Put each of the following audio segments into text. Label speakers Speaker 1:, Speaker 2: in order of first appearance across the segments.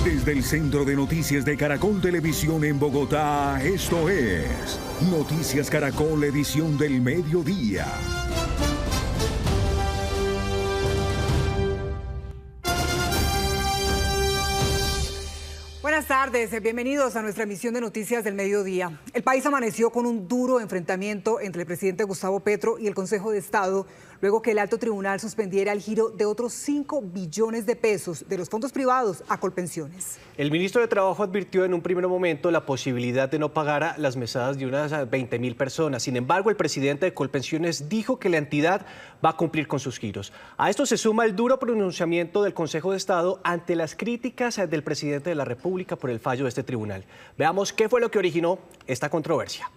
Speaker 1: Desde el Centro de Noticias de Caracol Televisión en Bogotá, esto es Noticias Caracol, edición del mediodía.
Speaker 2: Buenas tardes, bienvenidos a nuestra emisión de Noticias del Mediodía. El país amaneció con un duro enfrentamiento entre el presidente Gustavo Petro y el Consejo de Estado, luego que el alto tribunal suspendiera el giro de otros 5 billones de pesos de los fondos privados a Colpensiones.
Speaker 3: El ministro de Trabajo advirtió en un primer momento la posibilidad de no pagar a las mesadas de unas 20.000 personas. Sin embargo, el presidente de Colpensiones dijo que la entidad va a cumplir con sus giros. A esto se suma el duro pronunciamiento del Consejo de Estado ante las críticas del presidente de la República por el fallo de este tribunal. Veamos qué fue lo que originó esta controversia.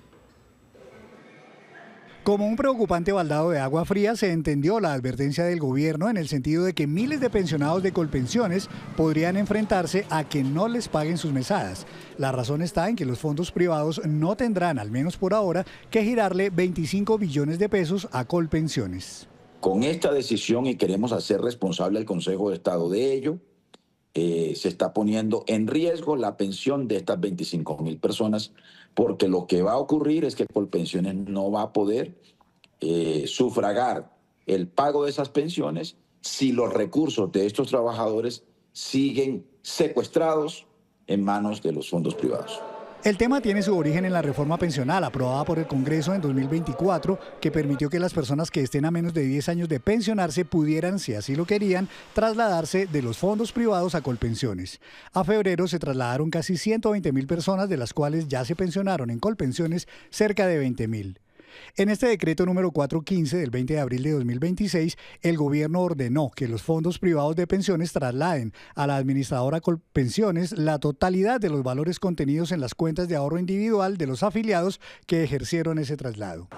Speaker 4: Como un preocupante baldado de agua fría, se entendió la advertencia del gobierno en el sentido de que miles de pensionados de Colpensiones podrían enfrentarse a que no les paguen sus mesadas. La razón está en que los fondos privados no tendrán, al menos por ahora, que girarle 25 billones de pesos a Colpensiones.
Speaker 5: Con esta decisión, y queremos hacer responsable al Consejo de Estado de ello, se está poniendo en riesgo la pensión de estas 25.000 personas, porque lo que va a ocurrir es que Colpensiones no va a poder sufragar el pago de esas pensiones si los recursos de estos trabajadores siguen secuestrados en manos de los fondos privados.
Speaker 4: El tema tiene su origen en la reforma pensional aprobada por el Congreso en 2024, que permitió que las personas que estén a menos de 10 años de pensionarse pudieran, si así lo querían, trasladarse de los fondos privados a Colpensiones. A febrero se trasladaron casi 120.000 personas, de las cuales ya se pensionaron en Colpensiones cerca de 20.000. En este decreto número 415 del 20 de abril de 2026, el gobierno ordenó que los fondos privados de pensiones trasladen a la administradora Colpensiones la totalidad de los valores contenidos en las cuentas de ahorro individual de los afiliados que ejercieron ese traslado.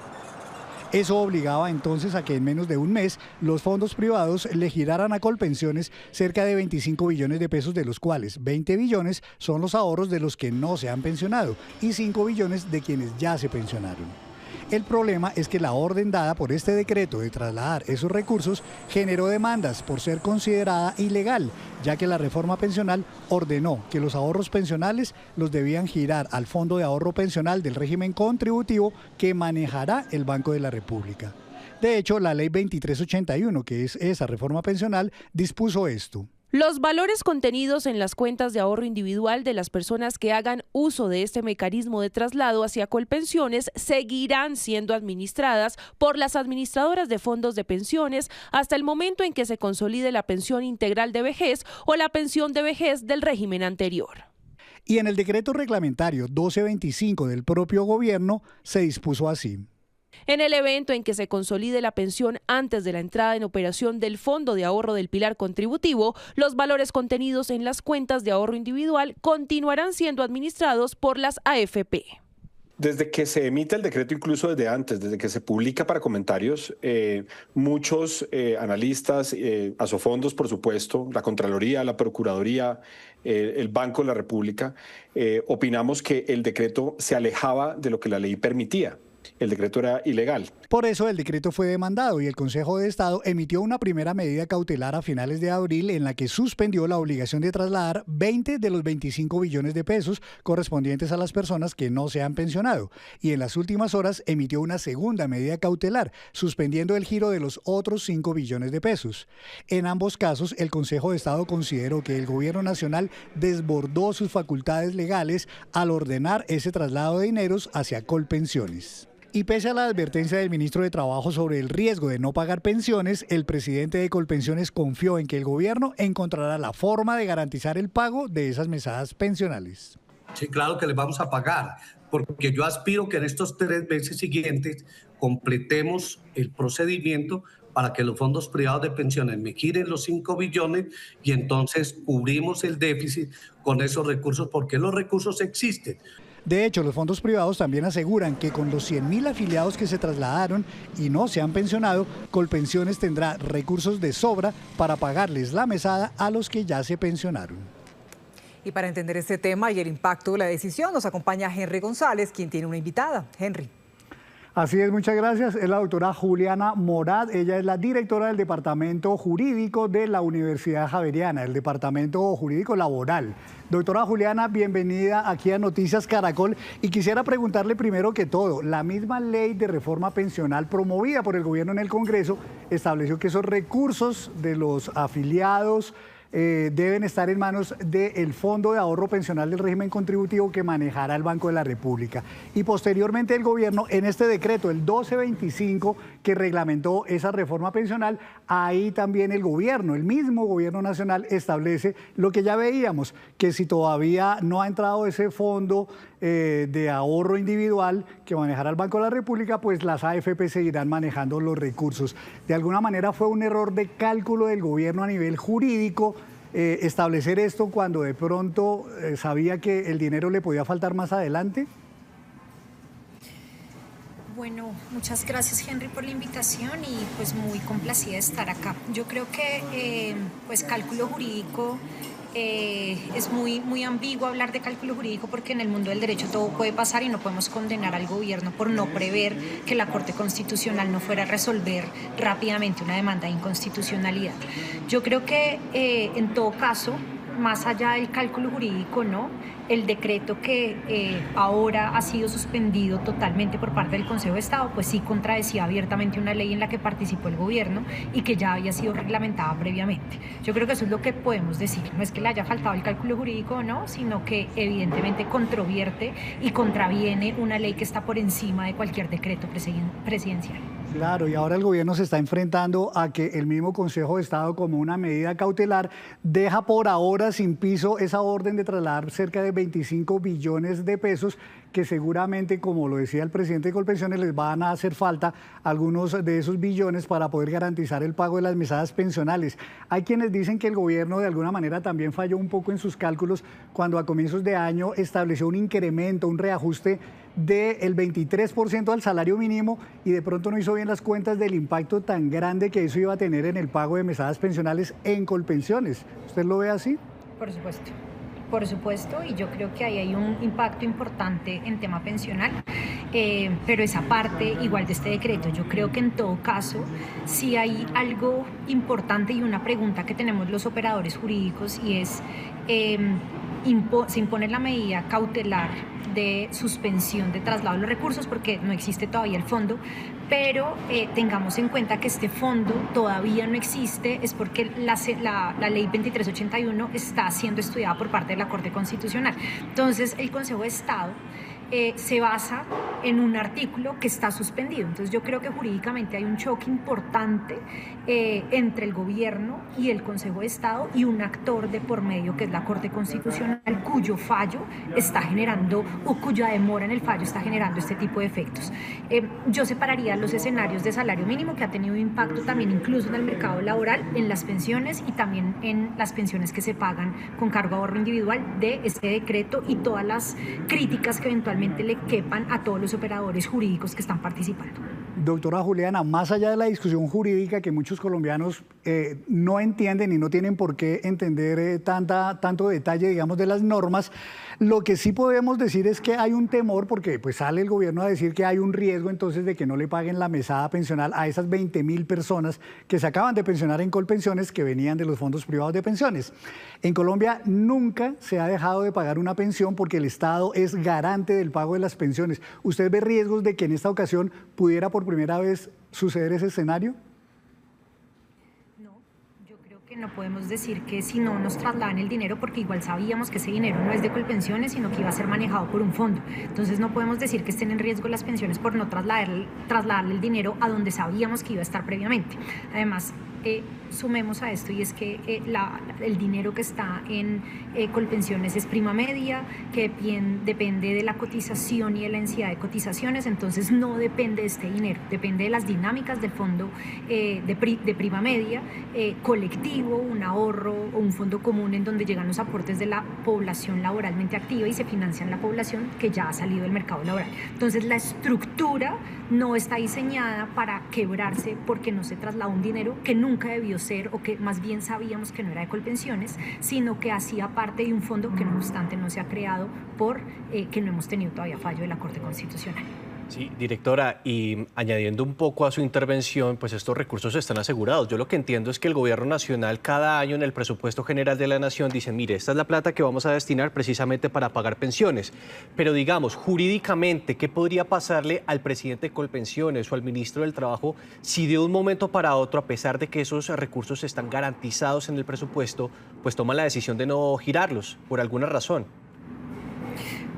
Speaker 4: Eso obligaba entonces a que en menos de un mes los fondos privados le giraran a Colpensiones cerca de 25 billones de pesos, de los cuales 20 billones son los ahorros de los que no se han pensionado y 5 billones de quienes ya se pensionaron. El problema es que la orden dada por este decreto de trasladar esos recursos generó demandas por ser considerada ilegal, ya que la reforma pensional ordenó que los ahorros pensionales los debían girar al Fondo de Ahorro Pensional del régimen contributivo que manejará el Banco de la República. De hecho, la Ley 2381, que es esa reforma pensional, dispuso esto.
Speaker 6: Los valores contenidos en las cuentas de ahorro individual de las personas que hagan uso de este mecanismo de traslado hacia Colpensiones seguirán siendo administradas por las administradoras de fondos de pensiones hasta el momento en que se consolide la pensión integral de vejez o la pensión de vejez del régimen anterior.
Speaker 4: Y en el decreto reglamentario 1225 del propio gobierno se dispuso así.
Speaker 6: En el evento en que se consolide la pensión antes de la entrada en operación del Fondo de Ahorro del Pilar Contributivo, los valores contenidos en las cuentas de ahorro individual continuarán siendo administrados por las AFP.
Speaker 7: Desde que se emite el decreto, incluso desde antes, desde que se publica para comentarios, muchos analistas, Asofondos, por supuesto, la Contraloría, la Procuraduría, el Banco de la República, opinamos que el decreto se alejaba de lo que la ley permitía. El decreto era ilegal.
Speaker 4: Por eso el decreto fue demandado y el Consejo de Estado emitió una primera medida cautelar a finales de abril en la que suspendió la obligación de trasladar 20 de los 25 billones de pesos correspondientes a las personas que no se han pensionado. Y en las últimas horas emitió una segunda medida cautelar, suspendiendo el giro de los otros 5 billones de pesos. En ambos casos, el Consejo de Estado consideró que el Gobierno Nacional desbordó sus facultades legales al ordenar ese traslado de dineros hacia Colpensiones. Y pese a la advertencia del ministro de Trabajo sobre el riesgo de no pagar pensiones, el presidente de Colpensiones confió en que el gobierno encontrará la forma de garantizar el pago de esas mesadas pensionales.
Speaker 8: Sí, claro que les vamos a pagar, porque yo aspiro que en estos 3 meses siguientes completemos el procedimiento para que los fondos privados de pensiones me giren los 5 billones y entonces cubrimos el déficit con esos recursos, porque los recursos existen.
Speaker 4: De hecho, los fondos privados también aseguran que con los 100.000 afiliados que se trasladaron y no se han pensionado, Colpensiones tendrá recursos de sobra para pagarles la mesada a los que ya se pensionaron.
Speaker 2: Y para entender este tema y el impacto de la decisión, nos acompaña Henry González, quien tiene una invitada. Henry.
Speaker 4: Así es, muchas gracias. Es la doctora Juliana Morad. Ella es la directora del Departamento Jurídico de la Universidad Javeriana, el Departamento Jurídico Laboral. Doctora Juliana, bienvenida aquí a Noticias Caracol. Y quisiera preguntarle primero que todo, la misma ley de reforma pensional promovida por el gobierno en el Congreso estableció que esos recursos de los afiliados deben estar en manos del Fondo de Ahorro Pensional del Régimen Contributivo que manejará el Banco de la República. Y posteriormente el gobierno, en este decreto, el 1225, que reglamentó esa reforma pensional, ahí también el gobierno, el mismo gobierno nacional, establece lo que ya veíamos, que si todavía no ha entrado ese fondo de ahorro individual que manejará el Banco de la República, pues las AFP seguirán manejando los recursos. De alguna manera fue un error de cálculo del gobierno a nivel jurídico establecer esto cuando de pronto sabía que el dinero le podía faltar más adelante.
Speaker 9: Bueno, muchas gracias, Henry, por la invitación y pues muy complacida de estar acá. Yo creo que pues cálculo jurídico es muy ambiguo hablar de cálculo jurídico porque en el mundo del derecho todo puede pasar y no podemos condenar al gobierno por no prever que la Corte Constitucional no fuera a resolver rápidamente una demanda de inconstitucionalidad. Yo creo que en todo caso, más allá del cálculo jurídico, ¿no? El decreto que ahora ha sido suspendido totalmente por parte del Consejo de Estado, pues sí contradecía abiertamente una ley en la que participó el gobierno y que ya había sido reglamentada previamente. Yo creo que eso es lo que podemos decir. No es que le haya faltado el cálculo jurídico o no, sino que evidentemente controvierte y contraviene una ley que está por encima de cualquier decreto presidencial.
Speaker 4: Claro, y ahora el gobierno se está enfrentando a que el mismo Consejo de Estado, como una medida cautelar, deja por ahora sin piso esa orden de trasladar cerca de 25 billones de pesos que seguramente, como lo decía el presidente de Colpensiones, les van a hacer falta algunos de esos billones para poder garantizar el pago de las mesadas pensionales. Hay quienes dicen que el gobierno de alguna manera también falló un poco en sus cálculos cuando a comienzos de año estableció un incremento, un reajuste del 23% al salario mínimo y de pronto no hizo bien las cuentas del impacto tan grande que eso iba a tener en el pago de mesadas pensionales en Colpensiones. ¿Usted lo ve así?
Speaker 9: Por supuesto, y yo creo que ahí hay un impacto importante en tema pensional, pero esa parte igual de este decreto. Yo creo que en todo caso, sí hay algo importante y una pregunta que tenemos los operadores jurídicos y es, se impone la medida cautelar de suspensión de traslado de los recursos porque no existe todavía el fondo, pero tengamos en cuenta que este fondo todavía no existe, es porque la ley 2381 está siendo estudiada por parte de la Corte Constitucional. Entonces el Consejo de Estado se basa en un artículo que está suspendido. Entonces yo creo que jurídicamente hay un choque importante entre el gobierno y el Consejo de Estado y un actor de por medio que es la Corte Constitucional, cuyo fallo está generando o cuya demora en el fallo está generando este tipo de efectos. Yo separaría los escenarios de salario mínimo, que ha tenido un impacto también incluso en el mercado laboral, en las pensiones y también en las pensiones que se pagan con cargo a ahorro individual de este decreto y todas las críticas que eventualmente le quepan a todos los operadores jurídicos que están participando.
Speaker 4: Doctora Juliana, más allá de la discusión jurídica que muchos colombianos no entienden y no tienen por qué entender tanto detalle, digamos, de las normas, lo que sí podemos decir es que hay un temor porque pues sale el gobierno a decir que hay un riesgo entonces de que no le paguen la mesada pensional a esas 20.000 personas que se acaban de pensionar en Colpensiones que venían de los fondos privados de pensiones. En Colombia nunca se ha dejado de pagar una pensión porque el Estado es garante del pago de las pensiones. ¿Usted ve riesgos de que en esta ocasión pudiera por primera vez suceder ese escenario?
Speaker 9: Que no podemos decir que si no nos trasladan el dinero, porque igual sabíamos que ese dinero no es de Colpensiones, sino que iba a ser manejado por un fondo. Entonces no podemos decir que estén en riesgo las pensiones por no trasladarle el dinero a donde sabíamos que iba a estar previamente. Además, sumemos a esto y es que el dinero que está en Colpensiones es prima media, que depende de la cotización y de la densidad de cotizaciones, entonces no depende de este dinero, depende de las dinámicas del fondo de prima media, colectivo, un ahorro o un fondo común en donde llegan los aportes de la población laboralmente activa y se financian la población que ya ha salido del mercado laboral. Entonces la estructura no está diseñada para quebrarse porque no se traslada un dinero que nunca debió ser o que más bien sabíamos que no era de Colpensiones, sino que hacía parte de un fondo que no obstante no se ha creado por que no hemos tenido todavía fallo de la Corte Constitucional.
Speaker 3: Sí, directora, y añadiendo un poco a su intervención, pues estos recursos están asegurados. Yo lo que entiendo es que el Gobierno Nacional cada año en el presupuesto general de la Nación dice, mire, esta es la plata que vamos a destinar precisamente para pagar pensiones. Pero digamos, jurídicamente, ¿qué podría pasarle al presidente de Colpensiones o al ministro del Trabajo si de un momento para otro, a pesar de que esos recursos están garantizados en el presupuesto, pues toman la decisión de no girarlos por alguna razón?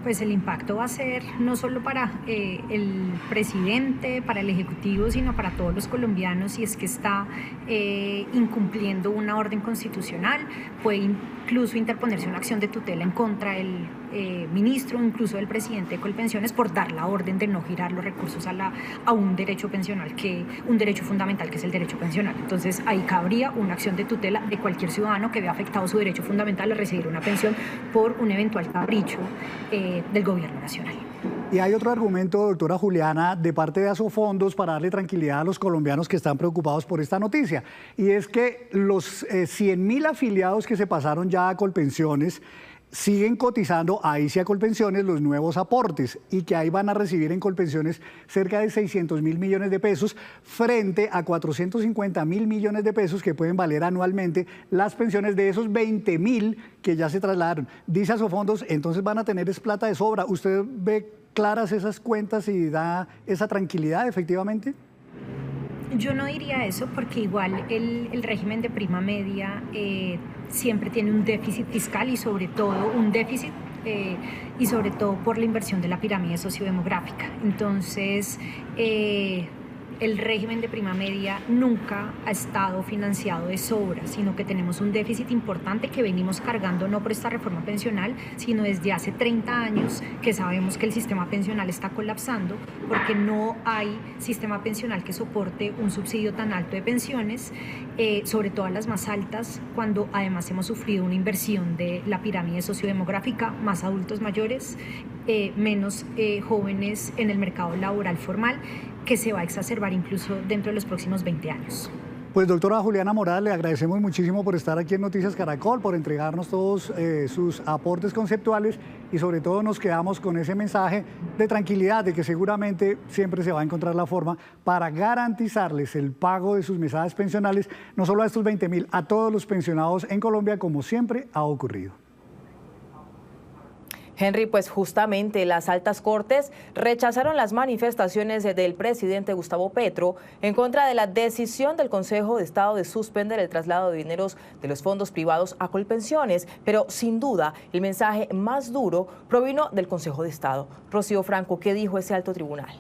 Speaker 9: Pues el impacto va a ser no solo para el presidente, para el Ejecutivo, sino para todos los colombianos, si es que está incumpliendo una orden constitucional. Puede incluso interponerse una acción de tutela en contra del ministro, incluso del presidente de Colpensiones, por dar la orden de no girar los recursos a un derecho pensional, un derecho fundamental que es el derecho pensional. Entonces ahí cabría una acción de tutela de cualquier ciudadano que vea afectado su derecho fundamental a recibir una pensión por un eventual capricho del gobierno nacional.
Speaker 4: Y hay otro argumento, doctora Juliana, de parte de Asofondos para darle tranquilidad a los colombianos que están preocupados por esta noticia. Y es que los 100.000 afiliados que se pasaron ya a Colpensiones siguen cotizando ahí sí a Colpensiones los nuevos aportes y que ahí van a recibir en Colpensiones cerca de 600.000 millones de pesos frente a 450.000 millones de pesos que pueden valer anualmente las pensiones de esos 20.000 que ya se trasladaron. Dice Asofondos, entonces van a tener plata de sobra. ¿Usted ve claras esas cuentas y da esa tranquilidad efectivamente?
Speaker 9: Yo no diría eso porque igual el régimen de prima media siempre tiene un déficit fiscal y sobre todo un déficit y sobre todo por la inversión de la pirámide sociodemográfica. Entonces, el régimen de prima media nunca ha estado financiado de sobra, sino que tenemos un déficit importante que venimos cargando no por esta reforma pensional, sino desde hace 30 años que sabemos que el sistema pensional está colapsando porque no hay sistema pensional que soporte un subsidio tan alto de pensiones, sobre todo las más altas, cuando además hemos sufrido una inversión de la pirámide sociodemográfica, más adultos mayores, menos jóvenes en el mercado laboral formal, que se va a exacerbar incluso dentro de los próximos 20 años.
Speaker 4: Pues doctora Juliana Morales, le agradecemos muchísimo por estar aquí en Noticias Caracol, por entregarnos todos sus aportes conceptuales y sobre todo nos quedamos con ese mensaje de tranquilidad, de que seguramente siempre se va a encontrar la forma para garantizarles el pago de sus mesadas pensionales, no solo a estos 20.000, a todos los pensionados en Colombia, como siempre ha ocurrido.
Speaker 10: Henry, pues justamente las altas cortes rechazaron las manifestaciones del presidente Gustavo Petro en contra de la decisión del Consejo de Estado de suspender el traslado de dineros de los fondos privados a Colpensiones, pero sin duda el mensaje más duro provino del Consejo de Estado. Rocío Franco, ¿qué dijo ese alto tribunal?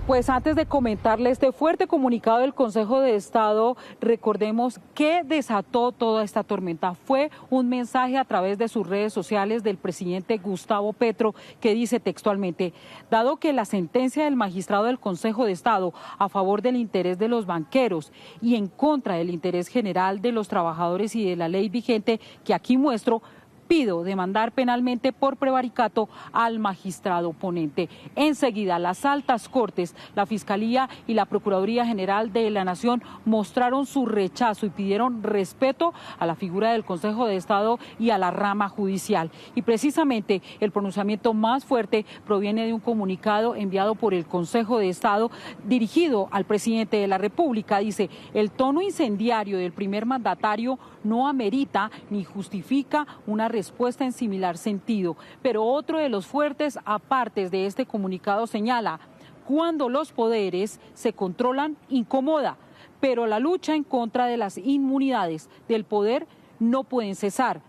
Speaker 11: Pues antes de comentarle este fuerte comunicado del Consejo de Estado, recordemos que desató toda esta tormenta. Fue un mensaje a través de sus redes sociales del presidente Gustavo Petro que dice textualmente: dado que la sentencia del magistrado del Consejo de Estado a favor del interés de los banqueros y en contra del interés general de los trabajadores y de la ley vigente que aquí muestro, pido demandar penalmente por prevaricato al magistrado ponente. Enseguida, las altas cortes, la Fiscalía y la Procuraduría General de la Nación mostraron su rechazo y pidieron respeto a la figura del Consejo de Estado y a la rama judicial. Y precisamente el pronunciamiento más fuerte proviene de un comunicado enviado por el Consejo de Estado dirigido al presidente de la República. Dice: el tono incendiario del primer mandatario no amerita ni justifica una respuesta en similar sentido. Pero otro de los fuertes apartes de este comunicado señala: cuando los poderes se controlan, incomoda, pero la lucha en contra de las inmunidades del poder no pueden cesar.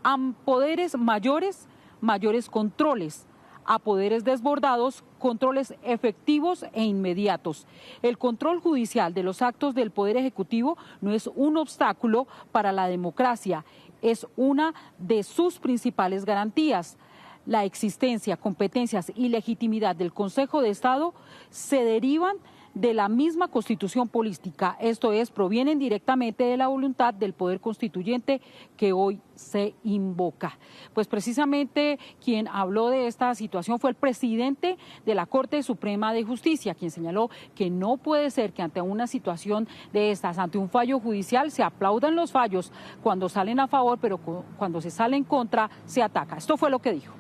Speaker 11: A poderes mayores, mayores controles. A poderes desbordados, controles efectivos e inmediatos. El control judicial de los actos del Poder Ejecutivo no es un obstáculo para la democracia, es una de sus principales garantías. La existencia, competencias y legitimidad del Consejo de Estado se derivan de la misma constitución política, esto es, provienen directamente de la voluntad del poder constituyente que hoy se invoca. Pues precisamente quien habló de esta situación fue el presidente de la Corte Suprema de Justicia, quien señaló que no puede ser que ante una situación de estas, ante un fallo judicial, se aplaudan los fallos cuando salen a favor, pero cuando se sale en contra, se ataca. Esto fue lo que dijo.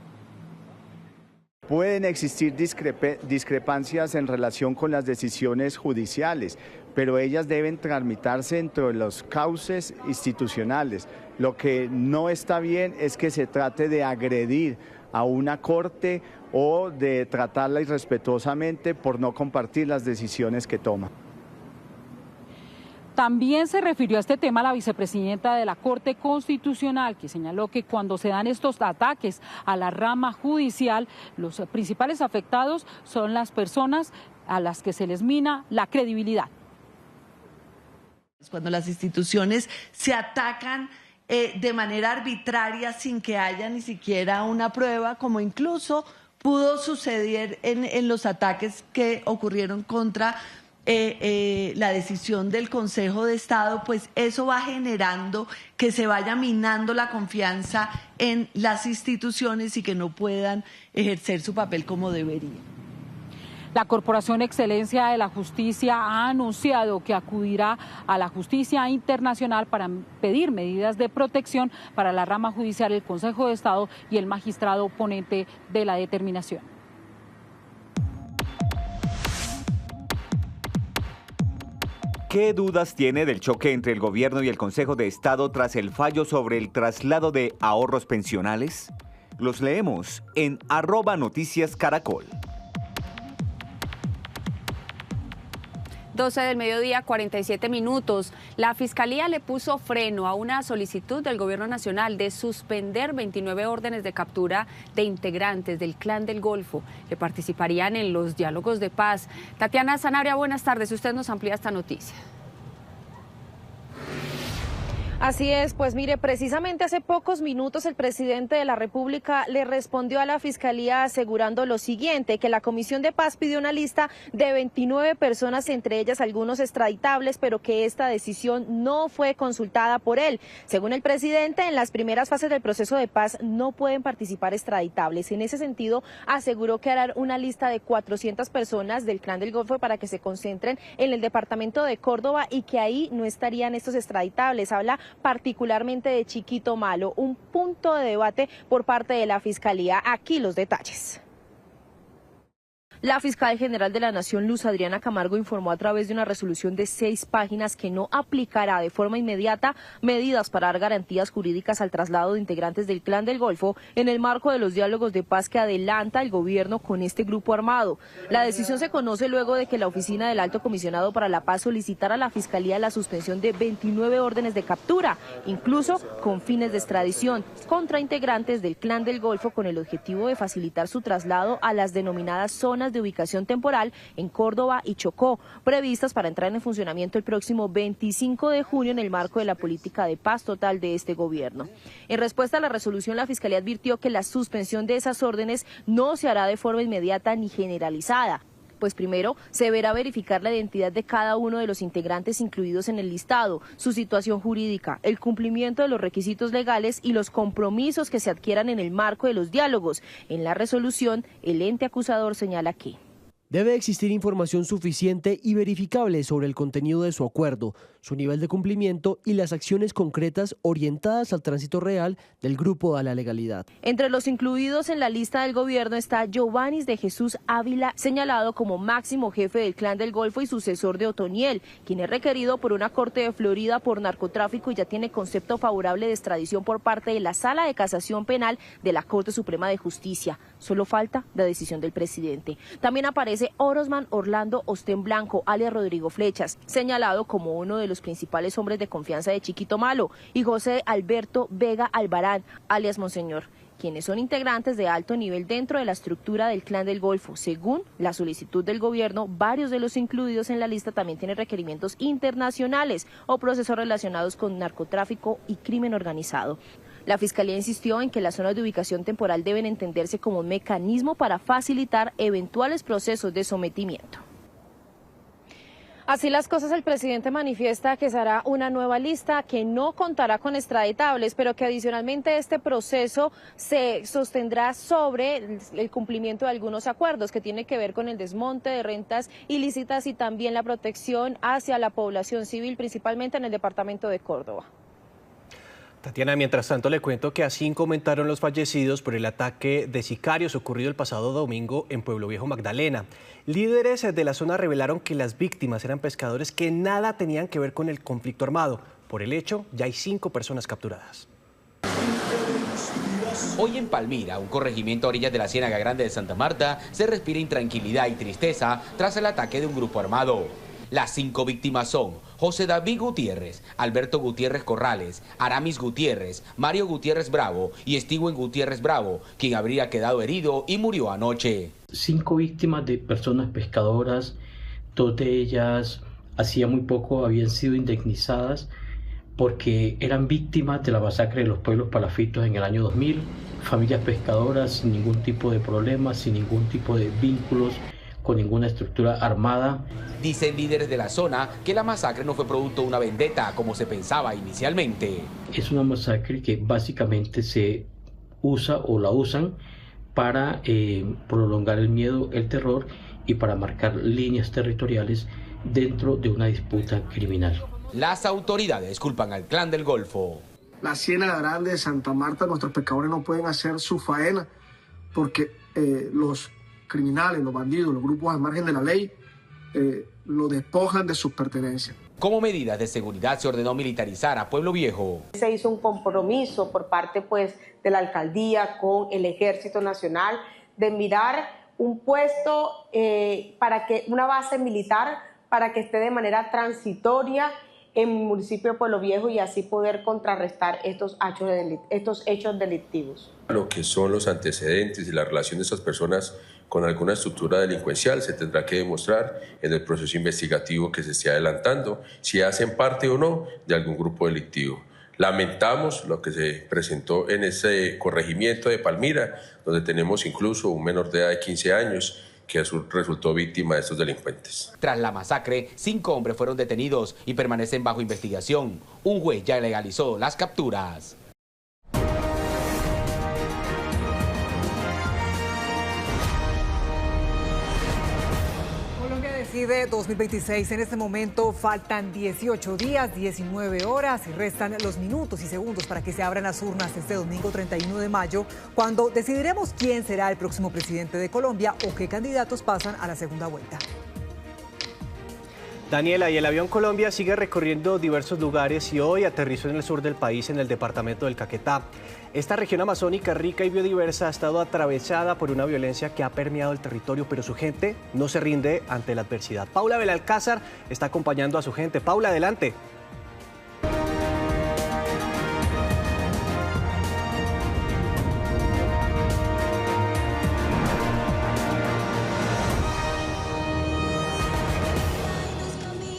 Speaker 12: Pueden existir discrepancias en relación con las decisiones judiciales, pero ellas deben tramitarse dentro de los cauces institucionales. Lo que no está bien es que se trate de agredir a una corte o de tratarla irrespetuosamente por no compartir las decisiones que toma.
Speaker 11: También se refirió a este tema la vicepresidenta de la Corte Constitucional, que señaló que cuando se dan estos ataques a la rama judicial, los principales afectados son las personas a las que se les mina la credibilidad.
Speaker 13: Cuando las instituciones se atacan de manera arbitraria sin que haya ni siquiera una prueba, como incluso pudo suceder en los ataques que ocurrieron contra la decisión del Consejo de Estado, pues eso va generando que se vaya minando la confianza en las instituciones y que no puedan ejercer su papel como deberían.
Speaker 11: La Corporación Excelencia de la Justicia ha anunciado que acudirá a la justicia internacional para pedir medidas de protección para la rama judicial, el Consejo de Estado y el magistrado ponente de la determinación.
Speaker 14: ¿Qué dudas tiene del choque entre el gobierno y el Consejo de Estado tras el fallo sobre el traslado de ahorros pensionales? Los leemos en @noticiascaracol.
Speaker 15: 12 del mediodía, 47 minutos. La Fiscalía le puso freno a una solicitud del Gobierno Nacional de suspender 29 órdenes de captura de integrantes del Clan del Golfo que participarían en los diálogos de paz. Tatiana Sanabria, buenas tardes. Usted nos amplía esta noticia.
Speaker 16: Así es, pues mire, precisamente hace pocos minutos el presidente de la República le respondió a la Fiscalía asegurando lo siguiente, que la Comisión de Paz pidió una lista de 29 personas, entre ellas algunos extraditables, pero que esta decisión no fue consultada por él. Según el presidente, en las primeras fases del proceso de paz no pueden participar extraditables. En ese sentido, aseguró que harán una lista de 400 personas del Clan del Golfo para que se concentren en el departamento de Córdoba y que ahí no estarían estos extraditables. Habla particularmente de Chiquito Malo, un punto de debate por parte de la Fiscalía. Aquí los detalles. La fiscal general de la Nación, Luz Adriana Camargo, informó a través de una resolución de 6 páginas que no aplicará de forma inmediata medidas para dar garantías jurídicas al traslado de integrantes del Clan del Golfo en el marco de los diálogos de paz que adelanta el gobierno con este grupo armado. La decisión se conoce luego de que la oficina del Alto Comisionado para la Paz solicitara a la Fiscalía la suspensión de 29 órdenes de captura, incluso con fines de extradición, contra integrantes del Clan del Golfo con el objetivo de facilitar su traslado a las denominadas zonas de ubicación temporal en Córdoba y Chocó, previstas para entrar en funcionamiento el próximo 25 de junio en el marco de la política de paz total de este gobierno. En respuesta a la resolución, la Fiscalía advirtió que la suspensión de esas órdenes no se hará de forma inmediata ni generalizada, pues primero se deberá verificar la identidad de cada uno de los integrantes incluidos en el listado, su situación jurídica, el cumplimiento de los requisitos legales y los compromisos que se adquieran en el marco de los diálogos. En la resolución, el ente acusador señala que
Speaker 17: debe existir información suficiente y verificable sobre el contenido de su acuerdo, su nivel de cumplimiento y las acciones concretas orientadas al tránsito real del grupo a la legalidad.
Speaker 16: Entre los incluidos en la lista del gobierno está Giovannis de Jesús Ávila, señalado como máximo jefe del Clan del Golfo y sucesor de Otoniel, quien es requerido por una corte de Florida por narcotráfico y ya tiene concepto favorable de extradición por parte de la Sala de Casación Penal de la Corte Suprema de Justicia. Solo falta la decisión del presidente. También aparece Orosman Orlando Ostén Blanco, alias Rodrigo Flechas, señalado como uno de los principales hombres de confianza de Chiquito Malo, y José Alberto Vega Albarán, alias Monseñor, quienes son integrantes de alto nivel dentro de la estructura del Clan del Golfo. Según la solicitud del gobierno, varios de los incluidos en la lista también tienen requerimientos internacionales o procesos relacionados con narcotráfico y crimen organizado. La Fiscalía insistió en que las zonas de ubicación temporal deben entenderse como un mecanismo para facilitar eventuales procesos de sometimiento. Así las cosas, el presidente manifiesta que se hará una nueva lista que no contará con extraditables, pero que adicionalmente este proceso se sostendrá sobre el cumplimiento de algunos acuerdos que tiene que ver con el desmonte de rentas ilícitas y también la protección hacia la población civil, principalmente en el departamento de Córdoba.
Speaker 3: Tatiana, mientras tanto le cuento que a 5 aumentaron los fallecidos por el ataque de sicarios ocurrido el pasado domingo en Pueblo Viejo, Magdalena. Líderes de la zona revelaron que las víctimas eran pescadores que nada tenían que ver con el conflicto armado. Por el hecho, ya hay 5 personas capturadas.
Speaker 18: Hoy en Palmira, un corregimiento a orillas de la Ciénaga Grande de Santa Marta, se respira intranquilidad y tristeza tras el ataque de un grupo armado. Las 5 víctimas son José David Gutiérrez, Alberto Gutiérrez Corrales, Aramis Gutiérrez, Mario Gutiérrez Bravo y Steven Gutiérrez Bravo, quien habría quedado herido y murió anoche.
Speaker 19: 5 víctimas de personas pescadoras, 2 de ellas hacía muy poco habían sido indemnizadas porque eran víctimas de la masacre de los pueblos palafitos en el año 2000, familias pescadoras sin ningún tipo de problema, sin ningún tipo de vínculos con ninguna estructura armada.
Speaker 18: Dicen líderes de la zona que la masacre no fue producto de una vendetta como se pensaba inicialmente.
Speaker 19: Es una masacre que básicamente se usa o la usan para prolongar el miedo, el terror y para marcar líneas territoriales dentro de una disputa criminal.
Speaker 18: Las autoridades culpan al Clan del Golfo.
Speaker 20: La Ciénaga Grande de Santa Marta, nuestros pescadores no pueden hacer su faena porque los criminales, los bandidos, los grupos al margen de la ley, lo despojan de sus pertenencias.
Speaker 18: Como medidas de seguridad se ordenó militarizar a Pueblo Viejo.
Speaker 21: Se hizo un compromiso por parte de la alcaldía con el Ejército Nacional de mirar un puesto una base militar para que esté de manera transitoria en el municipio de Pueblo Viejo y así poder contrarrestar estos hechos delictivos.
Speaker 22: Lo que son los antecedentes y la relación de estas personas con alguna estructura delincuencial se tendrá que demostrar en el proceso investigativo que se esté adelantando, si hacen parte o no de algún grupo delictivo. Lamentamos lo que se presentó en ese corregimiento de Palmira, donde tenemos incluso un menor de edad de 15 años que resultó víctima de estos delincuentes.
Speaker 18: Tras la masacre, 5 hombres fueron detenidos y permanecen bajo investigación. Un juez ya legalizó las capturas.
Speaker 2: Decide 2026. En este momento faltan 18 días, 19 horas y restan los minutos y segundos para que se abran las urnas este domingo 31 de mayo, cuando decidiremos quién será el próximo presidente de Colombia o qué candidatos pasan a la segunda vuelta.
Speaker 3: Daniela, y el avión Colombia sigue recorriendo diversos lugares y hoy aterrizó en el sur del país, en el departamento del Caquetá. Esta región amazónica rica y biodiversa ha estado atravesada por una violencia que ha permeado el territorio, pero su gente no se rinde ante la adversidad. Paula Belalcázar está acompañando a su gente. Paula, adelante.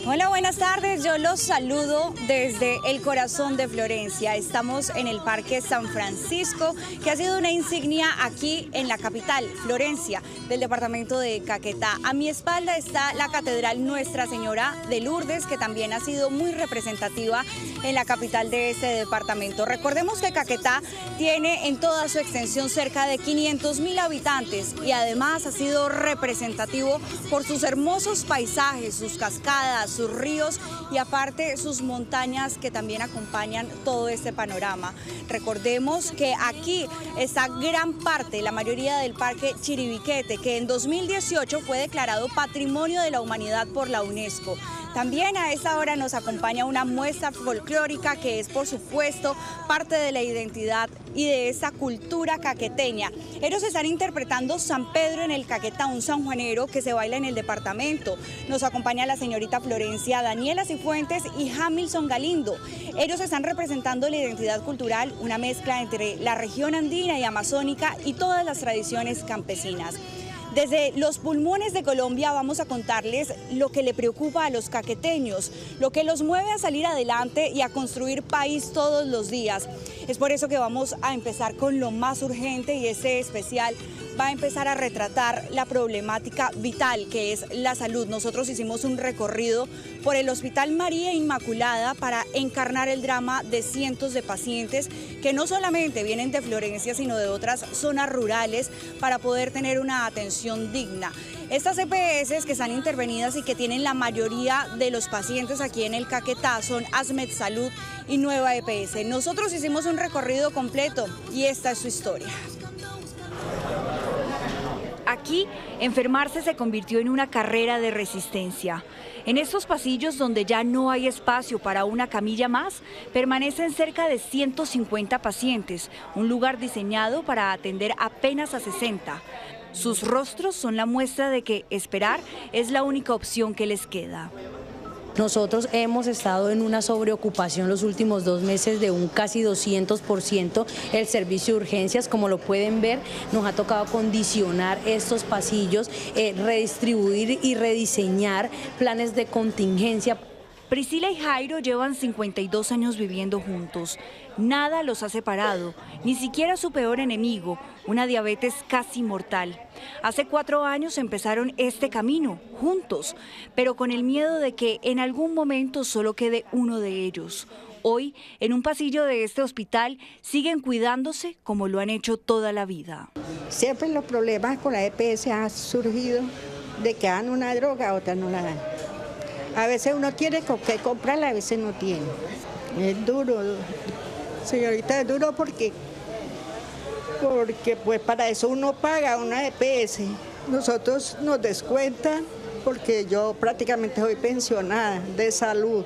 Speaker 23: Hola, buenas tardes. Yo los saludo desde el corazón de Florencia. Estamos en el Parque San Francisco, que ha sido una insignia aquí en la capital, Florencia, del departamento de Caquetá. A mi espalda está la Catedral Nuestra Señora de Lourdes, que también ha sido muy representativa en la capital de este departamento. Recordemos que Caquetá tiene en toda su extensión cerca de 500.000 habitantes y además ha sido representativo por sus hermosos paisajes, sus cascadas, sus ríos y aparte sus montañas que también acompañan todo este panorama. Recordemos que aquí está gran parte, la mayoría del Parque Chiribiquete, que en 2018 fue declarado Patrimonio de la Humanidad por la UNESCO. También a esta hora nos acompaña una muestra folclórica que es, por supuesto, parte de la identidad y de esa cultura caqueteña. Ellos están interpretando San Pedro en el Caquetá, un sanjuanero que se baila en el departamento. Nos acompaña la señorita Florencia Daniela Cifuentes y Hamilton Galindo. Ellos están representando la identidad cultural, una mezcla entre la región andina y amazónica y todas las tradiciones campesinas. Desde los pulmones de Colombia vamos a contarles lo que le preocupa a los caqueteños, lo que los mueve a salir adelante y a construir país todos los días. Es por eso que vamos a empezar con lo más urgente y este especial va a empezar a retratar la problemática vital que es la salud. Nosotros hicimos un recorrido por el Hospital María Inmaculada para encarnar el drama de cientos de pacientes que no solamente vienen de Florencia, sino de otras zonas rurales para poder tener una atención digna. Estas EPS que están intervenidas y que tienen la mayoría de los pacientes aquí en el Caquetá son Asmed Salud y Nueva EPS. Nosotros hicimos un recorrido completo y esta es su historia. Aquí, enfermarse se convirtió en una carrera de resistencia. En estos pasillos donde ya no hay espacio para una camilla más, permanecen cerca de 150 pacientes, un lugar diseñado para atender apenas a 60. Sus rostros son la muestra de que esperar es la única opción que les queda.
Speaker 1: Nosotros hemos estado en una sobreocupación los últimos 2 meses de un casi 200%. El servicio de urgencias, como lo pueden ver, nos ha tocado condicionar estos pasillos, redistribuir y rediseñar planes de contingencia.
Speaker 23: Priscila y Jairo llevan 52 años viviendo juntos. Nada los ha separado, ni siquiera su peor enemigo, una diabetes casi mortal. Hace 4 años empezaron este camino, juntos, pero con el miedo de que en algún momento solo quede uno de ellos. Hoy, en un pasillo de este hospital, siguen cuidándose como lo han hecho toda la vida.
Speaker 5: Siempre los problemas con la EPS han surgido de que dan una droga, otras no la dan. A veces uno tiene con qué comprarla, a veces no tiene. Es duro, señorita, es duro porque pues para eso uno paga una EPS. Nosotros nos descuentan porque yo prácticamente soy pensionada de salud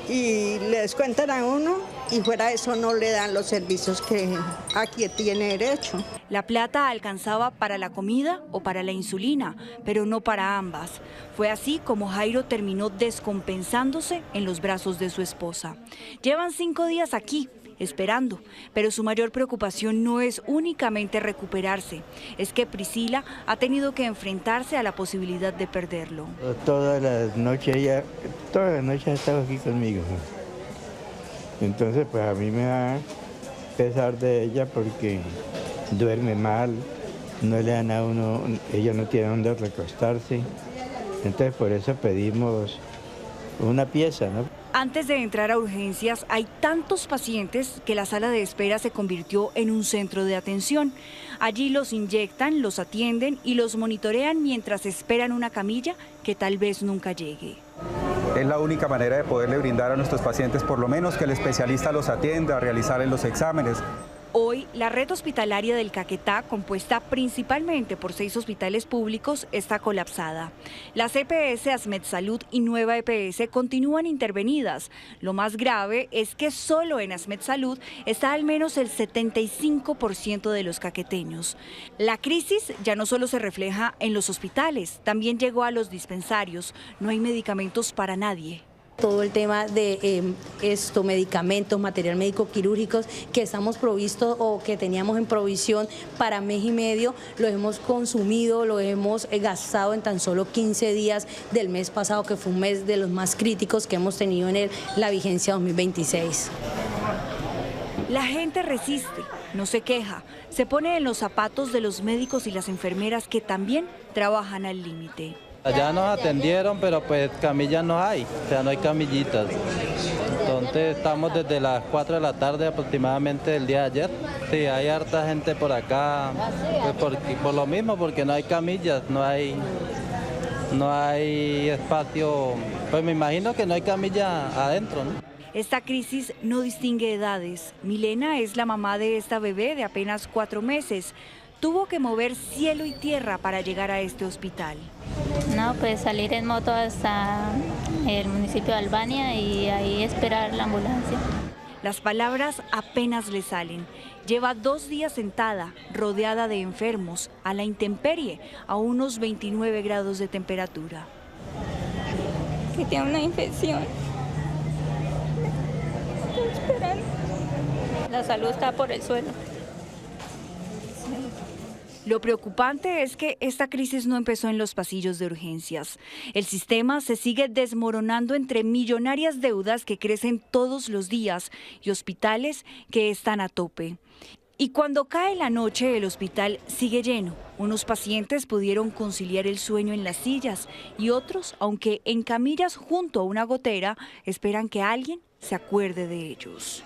Speaker 5: y le descuentan a uno y fuera de eso no le dan los servicios que aquí tiene derecho.
Speaker 23: La plata alcanzaba para la comida o para la insulina, pero no para ambas. Fue así como Jairo terminó descompensándose en los brazos de su esposa. Llevan 5 días aquí, esperando, pero su mayor preocupación no es únicamente recuperarse, es que Priscila ha tenido que enfrentarse a la posibilidad de perderlo.
Speaker 6: Todas las noches ella ha estado aquí conmigo. Entonces pues a mí me da pesar de ella porque duerme mal, no le dan a uno, ella no tiene dónde recostarse, entonces por eso pedimos una pieza, ¿no?
Speaker 23: Antes de entrar a urgencias hay tantos pacientes que la sala de espera se convirtió en un centro de atención. Allí los inyectan, los atienden y los monitorean mientras esperan una camilla que tal vez nunca llegue.
Speaker 24: Es la única manera de poderle brindar a nuestros pacientes por lo menos que el especialista los atienda, realizarles los exámenes.
Speaker 23: Hoy, la red hospitalaria del Caquetá, compuesta principalmente por 6 hospitales públicos, está colapsada. Las EPS Asmed Salud y Nueva EPS continúan intervenidas. Lo más grave es que solo en Asmed Salud está al menos el 75% de los caqueteños. La crisis ya no solo se refleja en los hospitales, también llegó a los dispensarios. No hay medicamentos para nadie.
Speaker 1: Todo el tema de medicamentos, material médico quirúrgicos que estamos provistos o que teníamos en provisión para mes y medio, lo hemos consumido, lo hemos gastado en tan solo 15 días del mes pasado, que fue un mes de los más críticos que hemos tenido en la vigencia 2026.
Speaker 23: La gente resiste, no se queja, se pone en los zapatos de los médicos y las enfermeras que también trabajan al límite.
Speaker 25: Ya nos atendieron, pero pues camillas no hay, o sea, no hay camillitas. Entonces estamos desde las 4 de la tarde aproximadamente del día de ayer. Sí, hay harta gente por acá, pues por lo mismo, porque no hay camillas, no hay espacio, pues me imagino que no hay camilla adentro, ¿no?
Speaker 23: Esta crisis no distingue edades. Milena es la mamá de esta bebé de apenas 4 meses. Tuvo que mover cielo y tierra para llegar a este hospital.
Speaker 26: No, pues salir en moto hasta el municipio de Albania y ahí esperar la ambulancia.
Speaker 23: Las palabras apenas le salen. Lleva 2 días sentada, rodeada de enfermos, a la intemperie, a unos 29 grados de temperatura.
Speaker 26: Que tiene una infección. Estoy esperando. La salud está por el suelo.
Speaker 23: Lo preocupante es que esta crisis no empezó en los pasillos de urgencias. El sistema se sigue desmoronando entre millonarias deudas que crecen todos los días y hospitales que están a tope. Y cuando cae la noche, el hospital sigue lleno. Unos pacientes pudieron conciliar el sueño en las sillas y otros, aunque en camillas junto a una gotera, esperan que alguien se acuerde de ellos.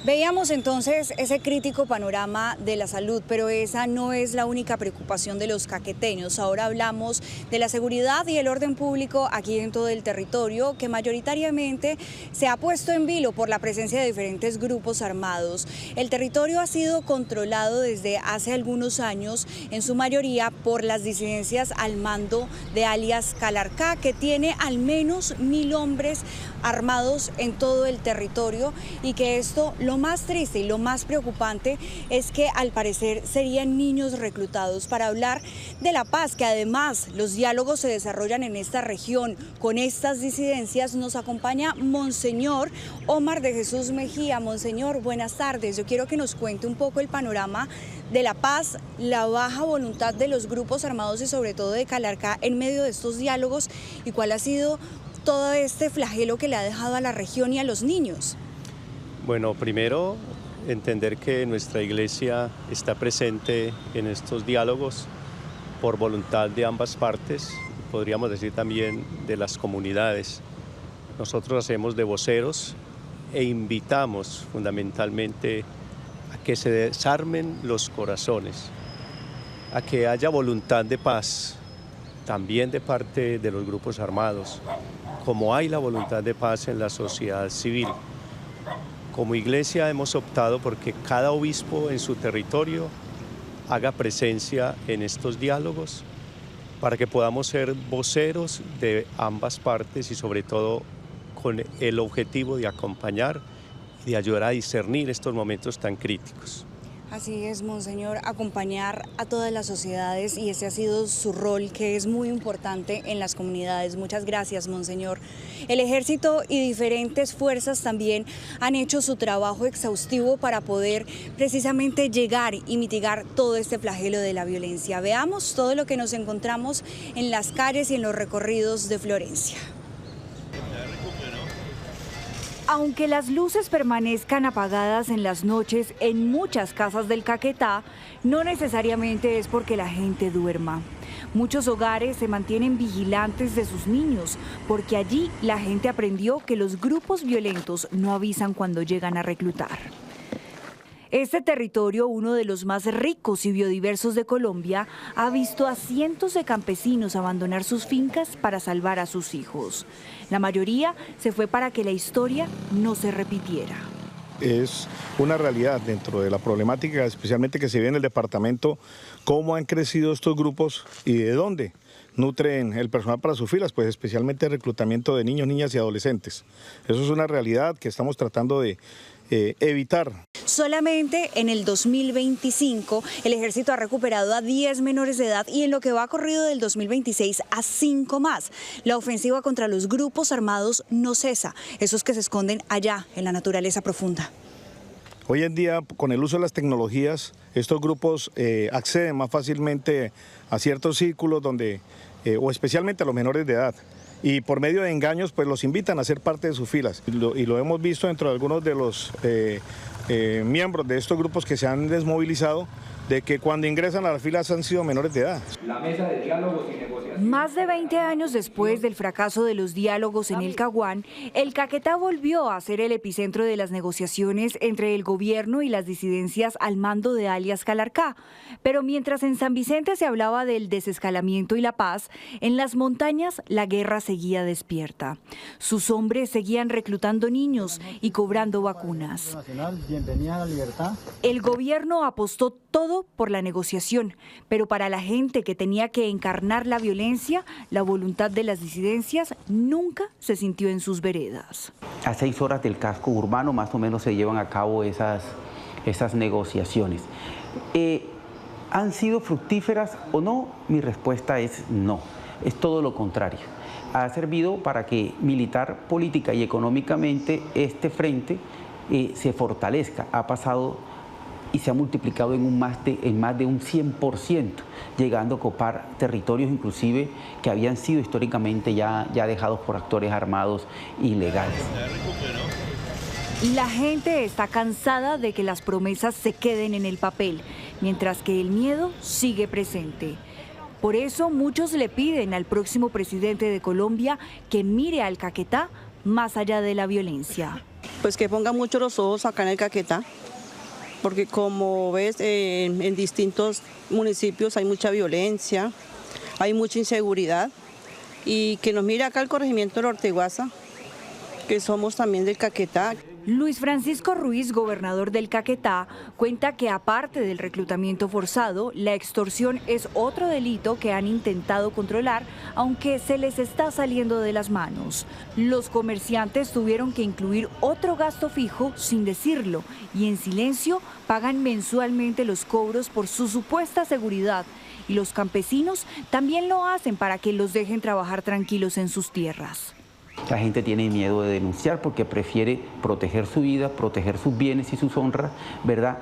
Speaker 23: Veíamos entonces ese crítico panorama de la salud, pero esa no es la única preocupación de los caqueteños. Ahora hablamos de la seguridad y el orden público aquí en todo el territorio, que mayoritariamente se ha puesto en vilo por la presencia de diferentes grupos armados. El territorio ha sido controlado desde hace algunos años, en su mayoría por las disidencias al mando de alias Calarcá, que tiene al menos 1000 hombres armados en todo el territorio, y que esto, lo más triste y lo más preocupante, es que al parecer serían niños reclutados para hablar de la paz, que además los diálogos se desarrollan en esta región con estas disidencias. Nos acompaña Monseñor Omar de Jesús Mejía. Monseñor, buenas tardes. Yo quiero que nos cuente un poco el panorama de la paz, la baja voluntad de los grupos armados y sobre todo de Calarcá en medio de estos diálogos, y cuál ha sido todo este flagelo que le ha dejado a la región y a los niños.
Speaker 4: Bueno, primero entender que nuestra iglesia está presente en estos diálogos por voluntad de ambas partes, podríamos decir también de las comunidades. Nosotros hacemos de voceros e invitamos fundamentalmente a que se desarmen los corazones, a que haya voluntad de paz, también de parte de los grupos armados, como hay la voluntad de paz en la sociedad civil. Como iglesia hemos optado porque cada obispo en su territorio haga presencia en estos diálogos para que podamos ser voceros de ambas partes y sobre todo con el objetivo de acompañar y de ayudar a discernir estos momentos tan críticos.
Speaker 23: Así es, Monseñor, acompañar a todas las sociedades, y ese ha sido su rol, que es muy importante en las comunidades. Muchas gracias, Monseñor. El Ejército y diferentes fuerzas también han hecho su trabajo exhaustivo para poder precisamente llegar y mitigar todo este flagelo de la violencia. Veamos todo lo que nos encontramos en las calles y en los recorridos de Florencia. Aunque las luces permanezcan apagadas en las noches en muchas casas del Caquetá, no necesariamente es porque la gente duerma. Muchos hogares se mantienen vigilantes de sus niños, porque allí la gente aprendió que los grupos violentos no avisan cuando llegan a reclutar. Este territorio, uno de los más ricos y biodiversos de Colombia, ha visto a cientos de campesinos abandonar sus fincas para salvar a sus hijos. La mayoría se fue para que la historia no se repitiera.
Speaker 7: Es una realidad dentro de la problemática, especialmente que se vive en el departamento, cómo han crecido estos grupos y de dónde nutren el personal para sus filas, pues especialmente el reclutamiento de niños, niñas y adolescentes. Eso es una realidad que estamos tratando de evitar.
Speaker 23: Solamente en el 2025 el Ejército ha recuperado a 10 menores de edad, y en lo que va corrido del 2026 a 5 más. La ofensiva contra los grupos armados no cesa, esos que se esconden allá en la naturaleza profunda.
Speaker 7: Hoy en día, con el uso de las tecnologías, estos grupos acceden más fácilmente a ciertos círculos donde, o especialmente a los menores de edad, y por medio de engaños pues los invitan a ser parte de sus filas. Y lo hemos visto dentro de algunos de los miembros de estos grupos que se han desmovilizado, de que cuando ingresan a las filas han sido menores de edad.
Speaker 8: La mesa de diálogos y negociaciones.
Speaker 23: Más de 20 años después del fracaso de los diálogos en el Caguán, el Caquetá volvió a ser el epicentro de las negociaciones entre el gobierno y las disidencias al mando de alias Calarcá. Pero mientras en San Vicente se hablaba del desescalamiento y la paz, en las montañas la guerra seguía despierta. Sus hombres seguían reclutando niños y cobrando vacunas.
Speaker 9: Bienvenida a la libertad.
Speaker 23: El gobierno apostó todo por la negociación, pero para la gente que tenía que encarnar la violencia, la voluntad de las disidencias nunca se sintió en sus veredas.
Speaker 10: A 6 horas del casco urbano más o menos se llevan a cabo esas negociaciones. ¿Han sido fructíferas o no? Mi respuesta es no, es todo lo contrario. Ha servido para que militar, política y económicamente este frente se fortalezca. Ha pasado y se ha multiplicado en más de un 100%, llegando a copar territorios inclusive que habían sido históricamente ya dejados por actores armados ilegales.
Speaker 23: La gente está cansada de que las promesas se queden en el papel, mientras que el miedo sigue presente. Por eso muchos le piden al próximo presidente de Colombia que mire al Caquetá más allá de la violencia.
Speaker 11: pues que pongan mucho los ojos acá en el Caquetá, porque como ves en distintos municipios hay mucha violencia, hay mucha inseguridad, y que nos mire acá el corregimiento del Orteguaza, que somos también del Caquetá.
Speaker 12: Luis Francisco Ruiz, gobernador del Caquetá, cuenta que aparte del reclutamiento forzado, la extorsión es otro delito que han intentado controlar, aunque se les está saliendo de las manos. Los comerciantes tuvieron que incluir otro gasto fijo sin decirlo y en silencio pagan mensualmente los cobros por su supuesta seguridad. Y los campesinos también lo hacen para que los dejen trabajar tranquilos en sus tierras.
Speaker 10: La gente tiene miedo de denunciar porque prefiere proteger su vida, proteger sus bienes y sus honras, ¿verdad?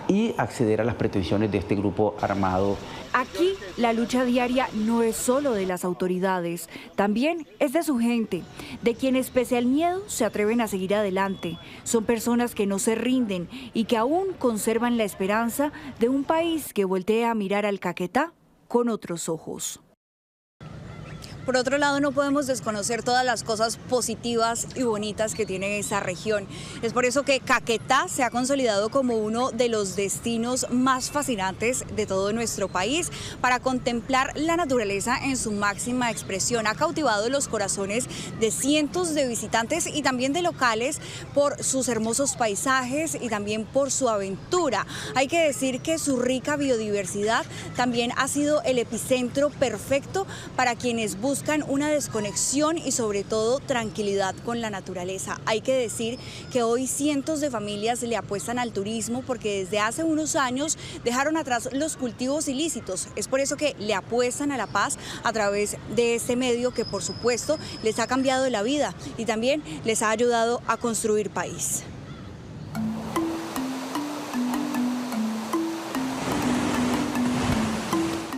Speaker 10: Y acceder a las pretensiones de este grupo armado.
Speaker 12: Aquí la lucha diaria no es solo de las autoridades, también es de su gente, de quienes pese al miedo se atreven a seguir adelante. Son personas que no se rinden y que aún conservan la esperanza de un país que voltee a mirar al Caquetá con otros ojos.
Speaker 23: Por otro lado, no podemos desconocer todas las cosas positivas y bonitas que tiene esa región. Es por eso que Caquetá se ha consolidado como uno de los destinos más fascinantes de todo nuestro país para contemplar la naturaleza en su máxima expresión. Ha cautivado los corazones de cientos de visitantes y también de locales por sus hermosos paisajes y también por su aventura. Hay que decir que su rica biodiversidad también ha sido el epicentro perfecto para quienes buscan una desconexión y sobre todo tranquilidad con la naturaleza. Hay que decir que hoy cientos de familias le apuestan al turismo porque desde hace unos años dejaron atrás los cultivos ilícitos. Es por eso que le apuestan a la paz a través de este medio que por supuesto les ha cambiado la vida y también les ha ayudado a construir país.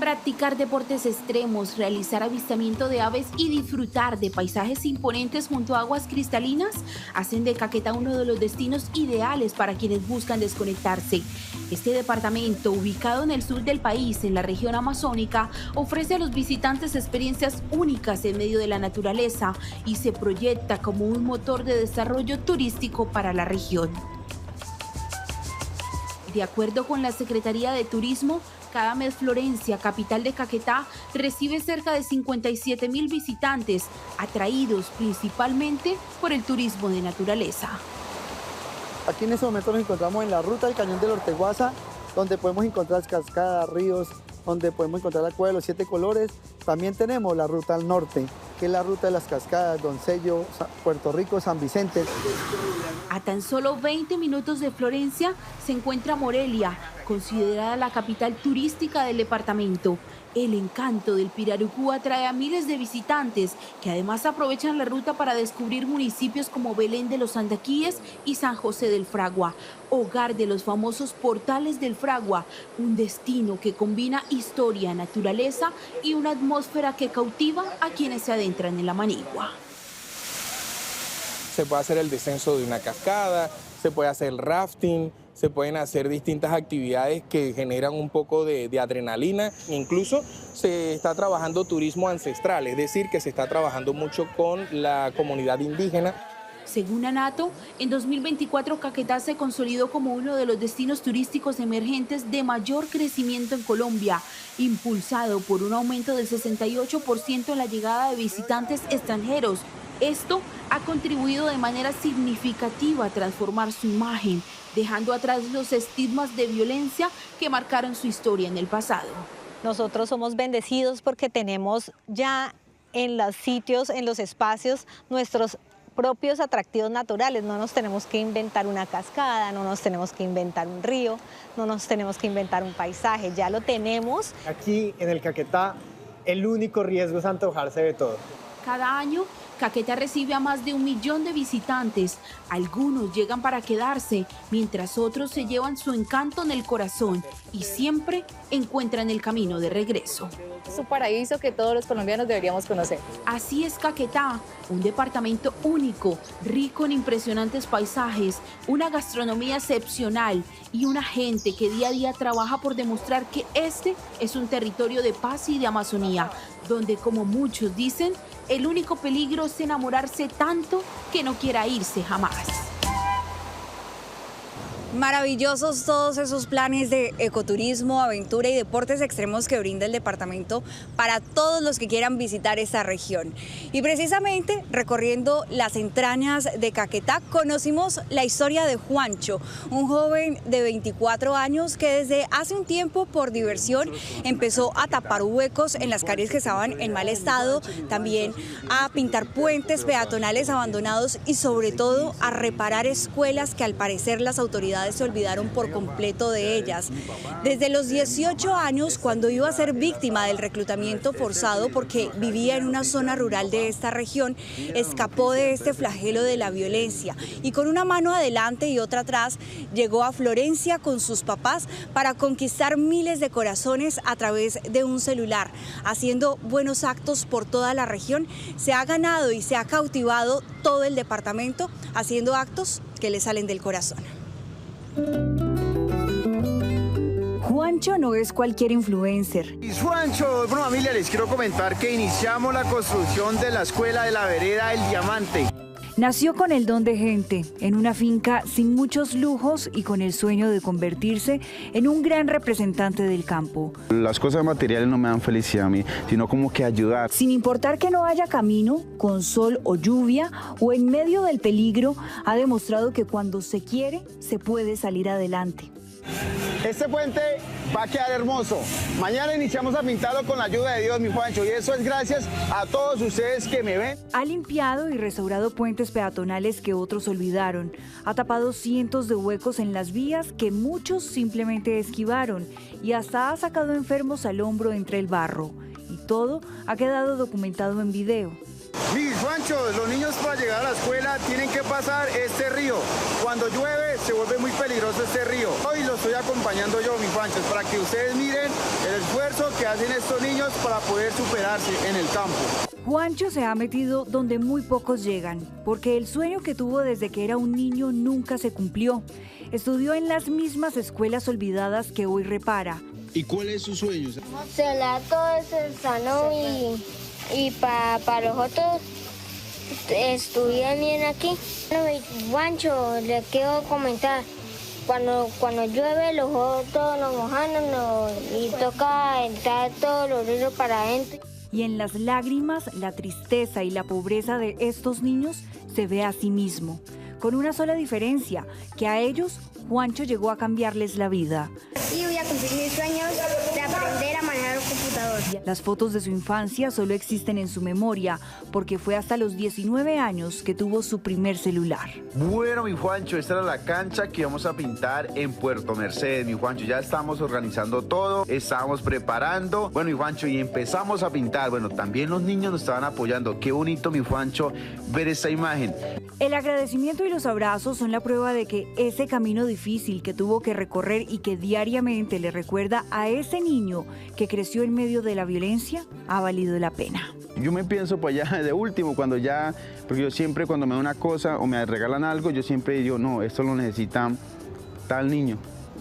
Speaker 13: Practicar deportes extremos, realizar avistamiento de aves y disfrutar de paisajes imponentes junto a aguas cristalinas hacen de Caquetá uno de los destinos ideales para quienes buscan desconectarse. Este departamento, ubicado en el sur del país, en la región amazónica, ofrece a los visitantes experiencias únicas en medio de la naturaleza y se proyecta como un motor de desarrollo turístico para la región. De acuerdo con la Secretaría de Turismo, cada mes Florencia, capital de Caquetá, recibe cerca de 57.000 visitantes, atraídos principalmente por el turismo de naturaleza.
Speaker 9: Aquí en este momento nos encontramos en la ruta del Cañón del Orteguaza, donde podemos encontrar cascadas, ríos, donde podemos encontrar la Cueva de los 7 Colores. También tenemos la ruta al norte, que es la ruta de las cascadas, Doncello, Puerto Rico, San Vicente.
Speaker 13: A tan solo 20 minutos de Florencia se encuentra Morelia, considerada la capital turística del departamento. El encanto del Pirarucú atrae a miles de visitantes que además aprovechan la ruta para descubrir municipios como Belén de los Andaquíes y San José del Fragua, hogar de los famosos portales del Fragua, un destino que combina historia, naturaleza y una atmósfera que cautiva a quienes se adentran en la manigua.
Speaker 14: Se puede hacer el descenso de una cascada, se puede hacer rafting, se pueden hacer distintas actividades que generan un poco de adrenalina. Incluso se está trabajando turismo ancestral, es decir, que se está trabajando mucho con la comunidad indígena.
Speaker 13: Según ANATO, en 2024 Caquetá se consolidó como uno de los destinos turísticos emergentes de mayor crecimiento en Colombia, impulsado por un aumento del 68% en la llegada de visitantes extranjeros. Esto ha contribuido de manera significativa a transformar su imagen, dejando atrás los estigmas de violencia que marcaron su historia en el pasado.
Speaker 15: Nosotros somos bendecidos porque tenemos ya en los sitios, en los espacios, nuestros propios atractivos naturales. No nos tenemos que inventar una cascada, no nos tenemos que inventar un río, no nos tenemos que inventar un paisaje, ya lo tenemos.
Speaker 9: Aquí en el Caquetá, el único riesgo es antojarse de todo.
Speaker 13: Cada año, Caquetá recibe a más de 1 millón de visitantes. Algunos llegan para quedarse, mientras otros se llevan su encanto en el corazón y siempre encuentran el camino de regreso.
Speaker 17: Es un paraíso que todos los colombianos deberíamos conocer.
Speaker 13: Así es Caquetá, un departamento único, rico en impresionantes paisajes, una gastronomía excepcional y una gente que día a día trabaja por demostrar que este es un territorio de paz y de Amazonía, donde, como muchos dicen, el único peligro es enamorarse tanto que no quiera irse jamás.
Speaker 23: Maravillosos todos esos planes de ecoturismo, aventura y deportes extremos que brinda el departamento para todos los que quieran visitar esta región. Y precisamente recorriendo las entrañas de Caquetá conocimos la historia de Juancho, un joven de 24 años que desde hace un tiempo por diversión empezó a tapar huecos en las calles que estaban en mal estado, también a pintar puentes peatonales abandonados y sobre todo a reparar escuelas que al parecer las autoridades se olvidaron por completo de ellas. Desde los 18 años, cuando iba a ser víctima del reclutamiento forzado porque vivía en una zona rural de esta región, escapó de este flagelo de la violencia y con una mano adelante y otra atrás llegó a Florencia con sus papás para conquistar miles de corazones a través de un celular. Haciendo buenos actos por toda la región, se ha ganado y se ha cautivado todo el departamento haciendo actos que le salen del corazón.
Speaker 12: Juancho no es cualquier influencer.
Speaker 16: Juancho, bueno, familia, les quiero comentar que iniciamos la construcción de la escuela de la vereda El Diamante.
Speaker 12: Nació con el don de gente, en una finca sin muchos lujos y con el sueño de convertirse en un gran representante del campo.
Speaker 18: Las cosas materiales no me dan felicidad a mí, sino como que ayudar.
Speaker 12: Sin importar que no haya camino, con sol o lluvia, o en medio del peligro, ha demostrado que cuando se quiere, se puede salir adelante.
Speaker 16: Este puente va a quedar hermoso. Mañana iniciamos a pintarlo con la ayuda de Dios, mi Juancho, y eso es gracias a todos ustedes que me ven.
Speaker 12: Ha limpiado y restaurado puentes peatonales que otros olvidaron. Ha tapado cientos de huecos en las vías que muchos simplemente esquivaron y hasta ha sacado enfermos al hombro entre el barro. Y todo ha quedado documentado en video.
Speaker 16: Mis Juanchos, los niños para llegar a la escuela tienen que pasar este río. Cuando llueve se vuelve muy peligroso este río. Hoy lo estoy acompañando yo, mis Juanchos, para que ustedes miren el esfuerzo que hacen estos niños para poder superarse en el campo.
Speaker 12: Juancho se ha metido donde muy pocos llegan, porque el sueño que tuvo desde que era un niño nunca se cumplió. Estudió en las mismas escuelas olvidadas que hoy repara.
Speaker 16: ¿Y cuál es su sueño?
Speaker 19: Todo es sano y para los otros estudian bien aquí. Juancho, le quiero comentar, cuando llueve los otros nos mojan y toca entrar todos los ríos para adentro.
Speaker 12: Y en las lágrimas, la tristeza y la pobreza de estos niños se ve a sí mismo, con una sola diferencia, que a ellos Juancho llegó a cambiarles la vida.
Speaker 19: Y voy a cumplir mis sueños de aprender a manejar un computador.
Speaker 12: Las fotos de su infancia solo existen en su memoria, porque fue hasta los 19 años que tuvo su primer celular.
Speaker 16: Bueno, mi Juancho, esta era la cancha que íbamos a pintar en Puerto Mercedes, mi Juancho. Ya estamos organizando todo, estábamos preparando. Bueno, mi Juancho, y empezamos a pintar. Bueno, también los niños nos estaban apoyando. Qué bonito, mi Juancho, ver esta imagen.
Speaker 12: El agradecimiento y los abrazos son la prueba de que ese camino difícil que tuvo que recorrer y que diariamente le recuerda a ese niño que creció en medio de la violencia ha valido la pena.
Speaker 18: Yo me pienso pues ya de último, porque yo siempre cuando me dan una cosa o me regalan algo, yo siempre digo, no, esto lo necesita tal niño.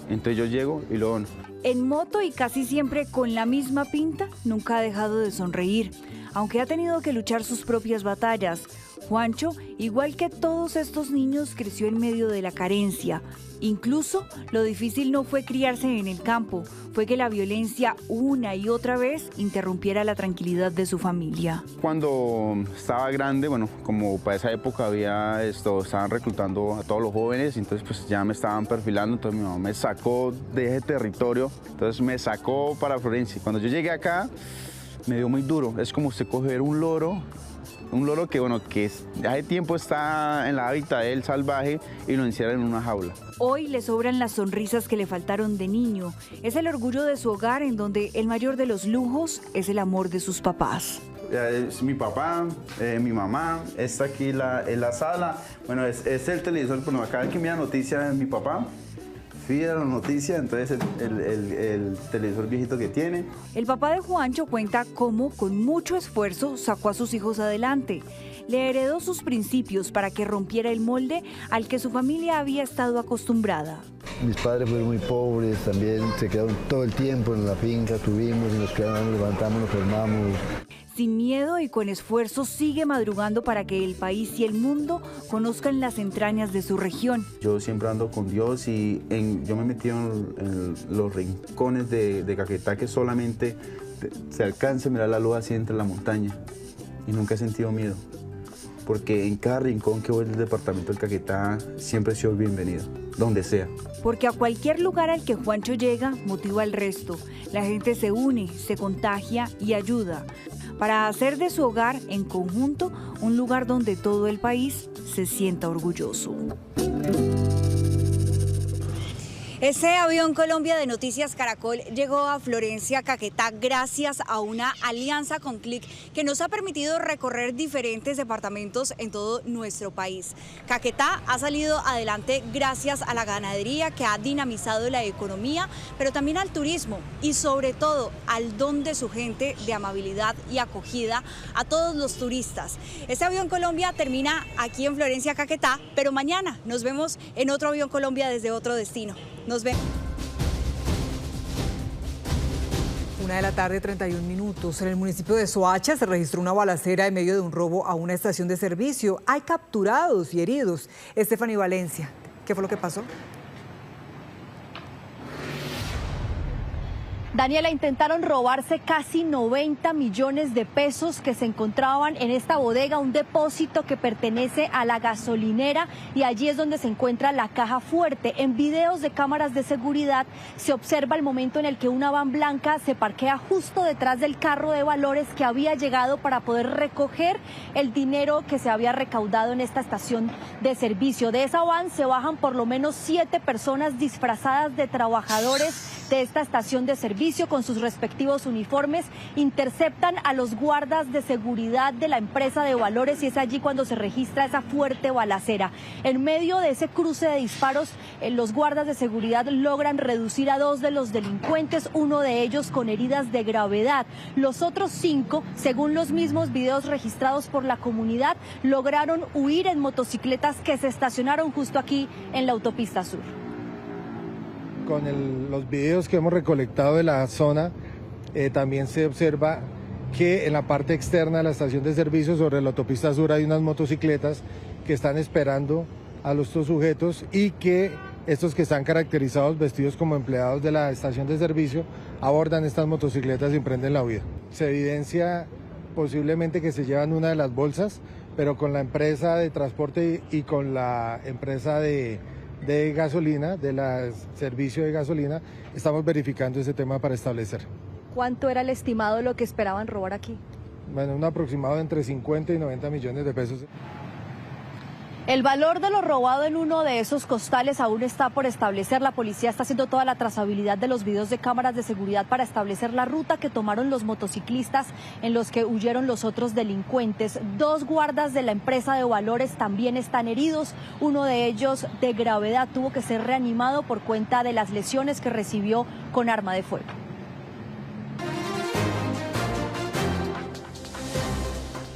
Speaker 18: Entonces yo llego y lo dono.
Speaker 12: En moto y casi siempre con la misma pinta, nunca ha dejado de sonreír, aunque ha tenido que luchar sus propias batallas. Juancho, igual que todos estos niños, creció en medio de la carencia. Incluso lo difícil no fue criarse en el campo, fue que la violencia una y otra vez interrumpiera la tranquilidad de su familia.
Speaker 18: Cuando estaba grande, bueno, como para esa época estaban reclutando a todos los jóvenes, entonces pues ya me estaban perfilando, entonces mi mamá me sacó de ese territorio, entonces me sacó para Florencia. Cuando yo llegué acá, me dio muy duro, es como usted coger un loro que hace tiempo está en la hábitat del salvaje y lo encierra en una jaula.
Speaker 12: Hoy le sobran las sonrisas que le faltaron de niño. Es el orgullo de su hogar en donde el mayor de los lujos es el amor de sus papás.
Speaker 18: Es mi papá, mi mamá, está aquí en la sala. Bueno, es el televisor, bueno, acá el que mira noticias es mi papá. Fíjate la noticia, entonces el televisor viejito que tiene.
Speaker 12: El papá de Juancho cuenta cómo con mucho esfuerzo sacó a sus hijos adelante. Le heredó sus principios para que rompiera el molde al que su familia había estado acostumbrada.
Speaker 2: Mis padres fueron muy pobres, también se quedaron todo el tiempo en la finca, tuvimos y nos quedamos, nos levantamos, nos formamos.
Speaker 12: Sin miedo y con esfuerzo sigue madrugando para que el país y el mundo conozcan las entrañas de su región.
Speaker 18: Yo siempre ando con Dios y yo me he metido en los rincones de Caquetá que solamente se alcanza a mirar la luz así entre la montaña y nunca he sentido miedo. Porque en cada rincón que voy del departamento del Caquetá siempre he sido bienvenido, donde sea.
Speaker 12: Porque a cualquier lugar al que Juancho llega, motiva al resto. La gente se une, se contagia y ayuda para hacer de su hogar en conjunto un lugar donde todo el país se sienta orgulloso.
Speaker 23: Ese avión Colombia de Noticias Caracol llegó a Florencia, Caquetá, gracias a una alianza con Click que nos ha permitido recorrer diferentes departamentos en todo nuestro país. Caquetá ha salido adelante gracias a la ganadería que ha dinamizado la economía, pero también al turismo y sobre todo al don de su gente de amabilidad y acogida a todos los turistas. Este avión Colombia termina aquí en Florencia, Caquetá, pero mañana nos vemos en otro avión Colombia desde otro destino. Nos vemos.
Speaker 3: 1:31 p.m. En el municipio de Soacha se registró una balacera en medio de un robo a una estación de servicio. Hay capturados y heridos. Estefanía Valencia, ¿qué fue lo que pasó?
Speaker 5: Daniela, intentaron robarse casi 90 millones de pesos que se encontraban en esta bodega, un depósito que pertenece a la gasolinera, y allí es donde se encuentra la caja fuerte. En videos de cámaras de seguridad se observa el momento en el que una van blanca se parquea justo detrás del carro de valores que había llegado para poder recoger el dinero que se había recaudado en esta estación de servicio. De esa van se bajan por lo menos 7 personas disfrazadas de trabajadores de esta estación de servicio con sus respectivos uniformes, interceptan a los guardas de seguridad de la empresa de valores y es allí cuando se registra esa fuerte balacera. En medio de ese cruce de disparos, los guardas de seguridad logran reducir a 2 de los delincuentes, uno de ellos con heridas de gravedad. Los otros 5, según los mismos videos registrados por la comunidad, lograron huir en motocicletas que se estacionaron justo aquí en la autopista sur.
Speaker 20: Con los videos que hemos recolectado de la zona, también se observa que en la parte externa de la estación de servicio, sobre la autopista sur, hay unas motocicletas que están esperando a los dos sujetos y que estos que están caracterizados, vestidos como empleados de la estación de servicio, abordan estas motocicletas y emprenden la huida. Se evidencia posiblemente que se llevan una de las bolsas, pero con la empresa de transporte y con la empresa de gasolina, del servicio de gasolina, estamos verificando ese tema para establecer.
Speaker 5: ¿Cuánto era el estimado de lo que esperaban robar aquí?
Speaker 20: Bueno, un aproximado de entre 50 y 90 millones de pesos.
Speaker 5: El valor de lo robado en uno de esos costales aún está por establecer. La policía está haciendo toda la trazabilidad de los videos de cámaras de seguridad para establecer la ruta que tomaron los motociclistas en los que huyeron los otros delincuentes. 2 guardas de la empresa de valores también están heridos. Uno de ellos de gravedad, tuvo que ser reanimado por cuenta de las lesiones que recibió con arma de fuego.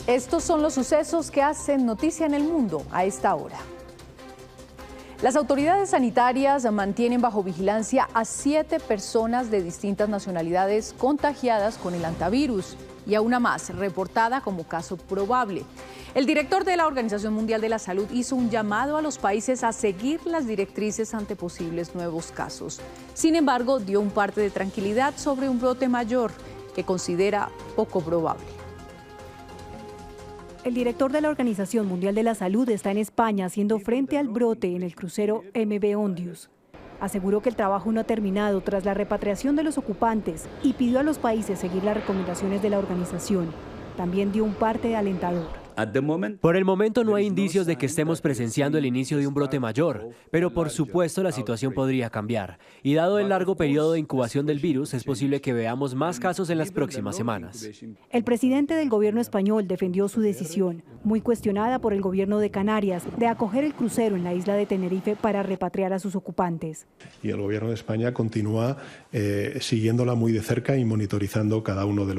Speaker 21: Estos son los sucesos que hacen noticia en el mundo a esta hora. Las autoridades sanitarias mantienen bajo vigilancia a 7 personas de distintas nacionalidades contagiadas con el hantavirus y a una más reportada como caso probable. El director de la Organización Mundial de la Salud hizo un llamado a los países a seguir las directrices ante posibles nuevos casos. Sin embargo, dio un parte de tranquilidad sobre un brote mayor que considera poco probable.
Speaker 5: El director de la Organización Mundial de la Salud está en España haciendo frente al brote en el crucero MV Ondius. Aseguró que el trabajo no ha terminado tras la repatriación de los ocupantes y pidió a los países seguir las recomendaciones de la organización. También dio un parte alentador.
Speaker 22: Por el momento no hay indicios de que estemos presenciando el inicio de un brote mayor, pero por supuesto la situación podría cambiar. Y dado el largo periodo de incubación del virus, es posible que veamos más casos en las próximas semanas.
Speaker 5: El presidente del gobierno español defendió su decisión, muy cuestionada por el gobierno de Canarias, de acoger el crucero en la isla de Tenerife para repatriar a sus ocupantes.
Speaker 27: Y el gobierno de España continúa siguiéndola muy de cerca y monitorizando cada uno de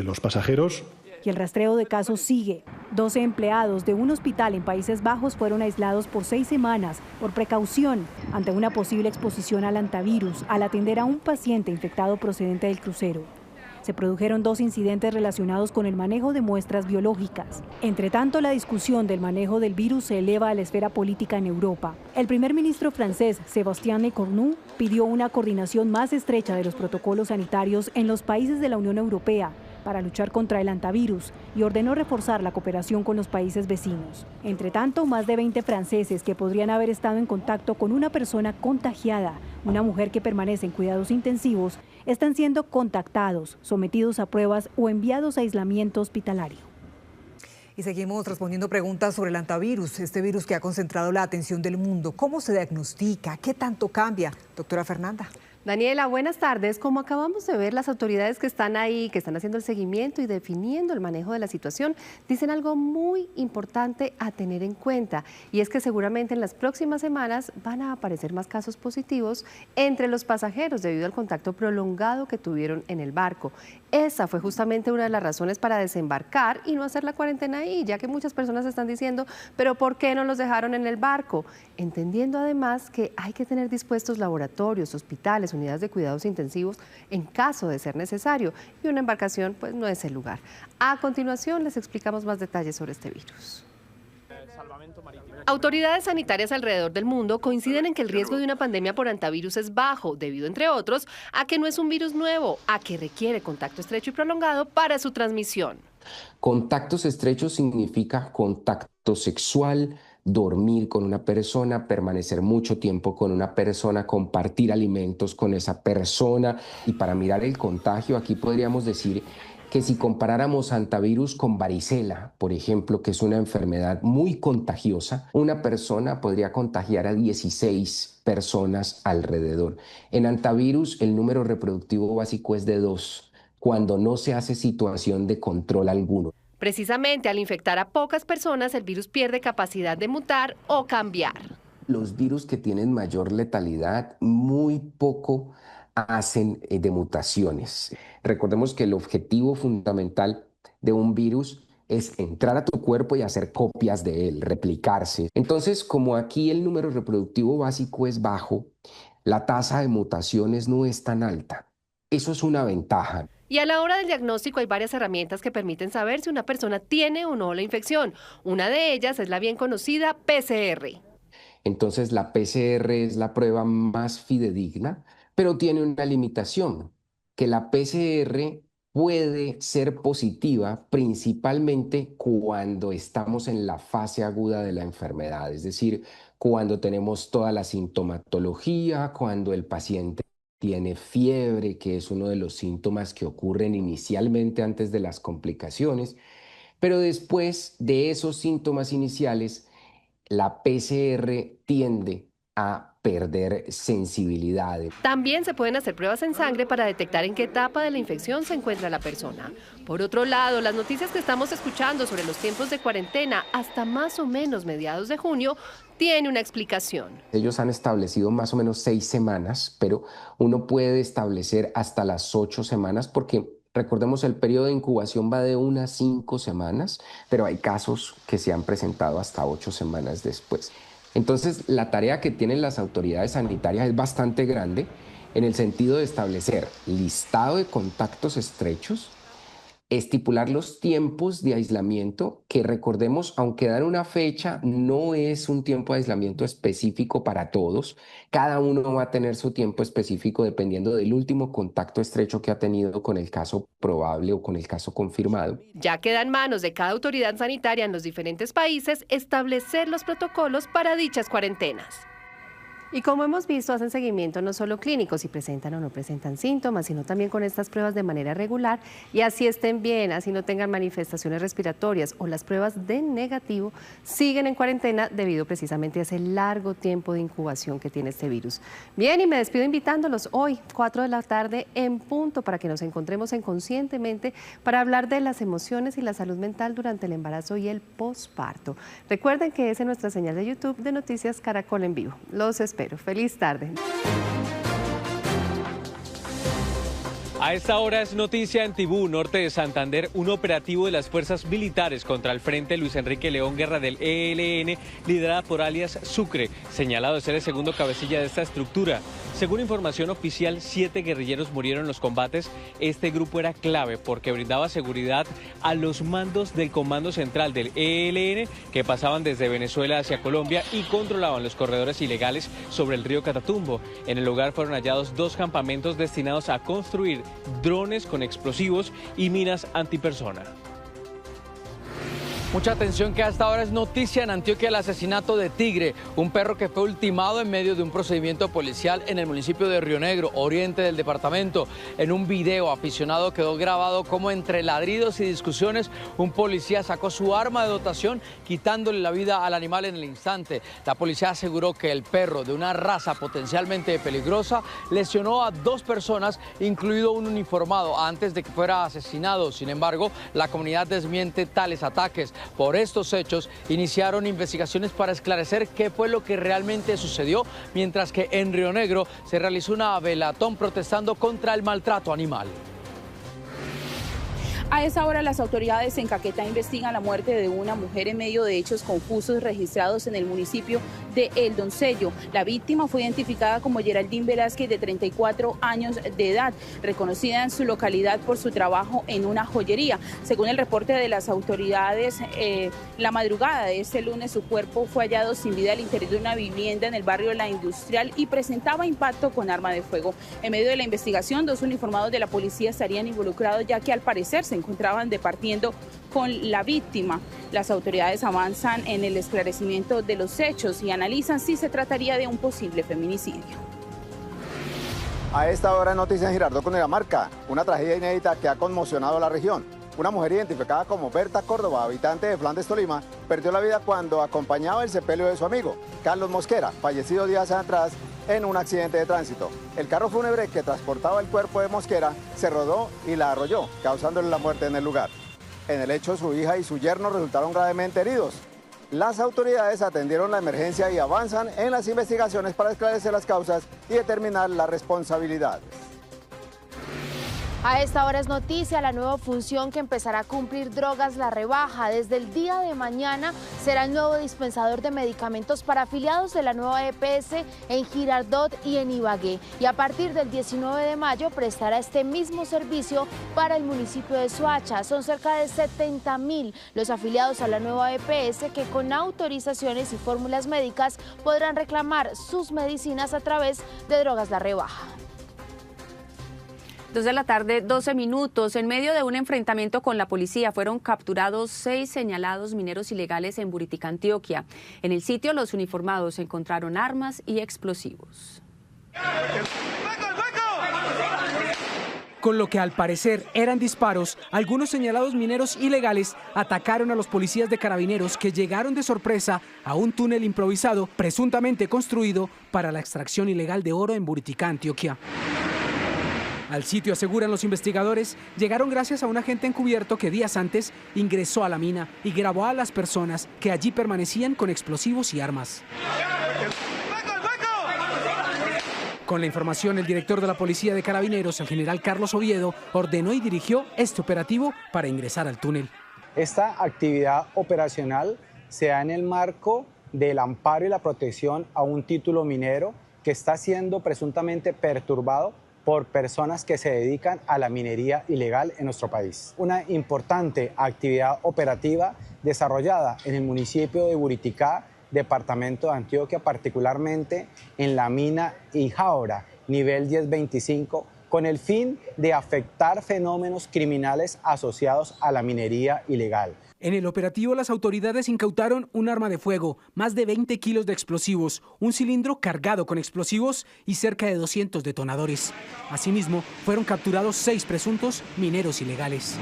Speaker 27: los pasajeros.
Speaker 1: y el rastreo de casos sigue. 12 empleados de un hospital en Países Bajos fueron aislados por 6 semanas por precaución ante una posible exposición al hantavirus al atender a un paciente infectado procedente del crucero. Se produjeron 2 incidentes relacionados con el manejo de muestras biológicas. Entre tanto, la discusión del manejo del virus se eleva a la esfera política en Europa. El primer ministro francés, Sébastien Lecornu, pidió una coordinación más estrecha de los protocolos sanitarios en los países de la Unión Europea para luchar contra el hantavirus y ordenó reforzar la cooperación con los países vecinos. Entre tanto, más de 20 franceses que podrían haber estado en contacto con una persona contagiada, una mujer que permanece en cuidados intensivos, están siendo contactados, sometidos a pruebas o enviados a aislamiento hospitalario.
Speaker 3: Y seguimos respondiendo preguntas sobre el hantavirus, este virus que ha concentrado la atención del mundo. ¿Cómo se diagnostica? ¿Qué tanto cambia? Doctora Fernanda.
Speaker 4: Daniela, buenas tardes. Como acabamos de ver, las autoridades que están ahí, que están haciendo el seguimiento y definiendo el manejo de la situación, dicen algo muy importante a tener en cuenta, y es que seguramente en las próximas semanas van a aparecer más casos positivos entre los pasajeros debido al contacto prolongado que tuvieron en el barco. Esa fue justamente una de las razones para desembarcar y no hacer la cuarentena ahí, ya que muchas personas están diciendo, pero ¿por qué no los dejaron en el barco? Entendiendo además que hay que tener dispuestos laboratorios, hospitales, unidades de cuidados intensivos en caso de ser necesario, y una embarcación pues no es el lugar. A continuación les explicamos más detalles sobre este virus. Autoridades sanitarias alrededor del mundo coinciden en que el riesgo de una pandemia por hantavirus es bajo, debido, entre otros, a que no es un virus nuevo, a que requiere contacto estrecho y prolongado para su transmisión.
Speaker 6: Contactos estrechos significa contacto sexual, dormir con una persona, permanecer mucho tiempo con una persona, compartir alimentos con esa persona. Y para mirar el contagio, aquí podríamos decir que si comparáramos hantavirus con varicela, por ejemplo, que es una enfermedad muy contagiosa, una persona podría contagiar a 16 personas alrededor. En hantavirus el número reproductivo básico es de 2, cuando no se hace situación de control alguno.
Speaker 4: Precisamente al infectar a pocas personas, el virus pierde capacidad de mutar o cambiar.
Speaker 6: Los virus que tienen mayor letalidad muy poco hacen de mutaciones. Recordemos que el objetivo fundamental de un virus es entrar a tu cuerpo y hacer copias de él, replicarse. Entonces, como aquí el número reproductivo básico es bajo, la tasa de mutaciones no es tan alta. Eso es una ventaja.
Speaker 4: Y a la hora del diagnóstico hay varias herramientas que permiten saber si una persona tiene o no la infección. Una de ellas es la bien conocida PCR.
Speaker 6: Entonces la PCR es la prueba más fidedigna, pero tiene una limitación, que la PCR puede ser positiva principalmente cuando estamos en la fase aguda de la enfermedad, es decir, cuando tenemos toda la sintomatología, cuando el paciente tiene fiebre, que es uno de los síntomas que ocurren inicialmente antes de las complicaciones, pero después de esos síntomas iniciales, la PCR tiende a perder sensibilidad.
Speaker 4: También se pueden hacer pruebas en sangre para detectar en qué etapa de la infección se encuentra la persona. Por otro lado, las noticias que estamos escuchando sobre los tiempos de cuarentena hasta más o menos mediados de junio tiene una explicación.
Speaker 6: Ellos han establecido más o menos 6 semanas, pero uno puede establecer hasta las 8 semanas porque recordemos el periodo de incubación va de 1 a 5 semanas, pero hay casos que se han presentado hasta 8 semanas después. Entonces, la tarea que tienen las autoridades sanitarias es bastante grande en el sentido de establecer listado de contactos estrechos, estipular los tiempos de aislamiento, que recordemos, aunque dan una fecha, no es un tiempo de aislamiento específico para todos. Cada uno va a tener su tiempo específico dependiendo del último contacto estrecho que ha tenido con el caso probable o con el caso confirmado.
Speaker 4: Ya queda en manos de cada autoridad sanitaria en los diferentes países establecer los protocolos para dichas cuarentenas. Y como hemos visto, hacen seguimiento no solo clínico, si presentan o no presentan síntomas, sino también con estas pruebas de manera regular, y así estén bien, así no tengan manifestaciones respiratorias o las pruebas de negativo, siguen en cuarentena debido precisamente a ese largo tiempo de incubación que tiene este virus. Bien, y me despido invitándolos hoy, 4 de la tarde en punto, para que nos encontremos en Conscientemente para hablar de las emociones y la salud mental durante el embarazo y el posparto. Recuerden que es en nuestra señal de YouTube de Noticias Caracol en Vivo. Los espero. Feliz tarde.
Speaker 7: A esta hora es noticia en Tibú, norte de Santander, un operativo de las fuerzas militares contra el Frente Luis Enrique León Guerra del ELN, liderada por alias Sucre, señalado de ser el segundo cabecilla de esta estructura. Según información oficial, 7 guerrilleros murieron en los combates. Este grupo era clave porque brindaba seguridad a los mandos del Comando Central del ELN que pasaban desde Venezuela hacia Colombia y controlaban los corredores ilegales sobre el río Catatumbo. En el lugar fueron hallados 2 campamentos destinados a construir drones con explosivos y minas antipersona.
Speaker 8: Mucha atención que hasta ahora es noticia en Antioquia el asesinato de Tigre, un perro que fue ultimado en medio de un procedimiento policial en el municipio de Río Negro, oriente del departamento. En un video aficionado quedó grabado como entre ladridos y discusiones un policía sacó su arma de dotación quitándole la vida al animal en el instante. La policía aseguró que el perro de una raza potencialmente peligrosa lesionó a 2 personas, incluido un uniformado, antes de que fuera asesinado. Sin embargo, la comunidad desmiente tales ataques. Por estos hechos, iniciaron investigaciones para esclarecer qué fue lo que realmente sucedió, mientras que en Río Negro se realizó una velatón protestando contra el maltrato animal.
Speaker 13: A esa hora las autoridades en Caquetá investigan la muerte de una mujer en medio de hechos confusos registrados en el municipio de El Doncello. La víctima fue identificada como Geraldine Velázquez, de 34 años de edad, reconocida en su localidad por su trabajo en una joyería. Según el reporte de las autoridades, la madrugada de este lunes su cuerpo fue hallado sin vida al interior de una vivienda en el barrio La Industrial y presentaba impacto con arma de fuego. En medio de la investigación, 2 uniformados de la policía estarían involucrados, ya que al parecer se encontraban departiendo con la víctima. Las autoridades avanzan en el esclarecimiento de los hechos y analizan si se trataría de un posible feminicidio.
Speaker 16: A esta hora en Noticias Girardot Cundinamarca, una tragedia inédita que ha conmocionado a la región. Una mujer identificada como Berta Córdoba, habitante de Flandes, Tolima, perdió la vida cuando acompañaba el sepelio de su amigo, Carlos Mosquera, fallecido días atrás en un accidente de tránsito. El carro fúnebre que transportaba el cuerpo de Mosquera se rodó y la arrolló, causándole la muerte en el lugar. En el hecho, su hija y su yerno resultaron gravemente heridos. Las autoridades atendieron la emergencia y avanzan en las investigaciones para esclarecer las causas y determinar las responsabilidades.
Speaker 10: A esta hora es noticia la nueva función que empezará a cumplir Drogas La Rebaja. Desde el día de mañana será el nuevo dispensador de medicamentos para afiliados de la nueva EPS en Girardot y en Ibagué. Y a partir del 19 de mayo prestará este mismo servicio para el municipio de Soacha. Son cerca de 70.000 los afiliados a la nueva EPS que con autorizaciones y fórmulas médicas podrán reclamar sus medicinas a través de Drogas La Rebaja.
Speaker 11: 2 de la tarde, 12 minutos. En medio de un enfrentamiento con la policía fueron capturados 6 señalados mineros ilegales en Buritica, Antioquia. En el sitio, los uniformados encontraron armas y explosivos.
Speaker 24: Con lo que al parecer eran disparos, algunos señalados mineros ilegales atacaron a los policías de Carabineros que llegaron de sorpresa a un túnel improvisado presuntamente construido para la extracción ilegal de oro en Buritica, Antioquia. Al sitio, aseguran los investigadores, llegaron gracias a un agente encubierto que días antes ingresó a la mina y grabó a las personas que allí permanecían con explosivos y armas. Con la información, el director de la Policía de Carabineros, el general Carlos Oviedo, ordenó y dirigió este operativo para ingresar al túnel.
Speaker 25: Esta actividad operacional se da en el marco del amparo y la protección a un título minero que está siendo presuntamente perturbado por personas que se dedican a la minería ilegal en nuestro país. Una importante actividad operativa desarrollada en el municipio de Buritica, departamento de Antioquia, particularmente en la mina Ijaora, nivel 1025, con el fin de afectar fenómenos criminales asociados a la minería ilegal.
Speaker 24: En el operativo, las autoridades incautaron un arma de fuego, más de 20 kilos de explosivos, un cilindro cargado con explosivos y cerca de 200 detonadores. Asimismo, fueron capturados 6 presuntos mineros ilegales.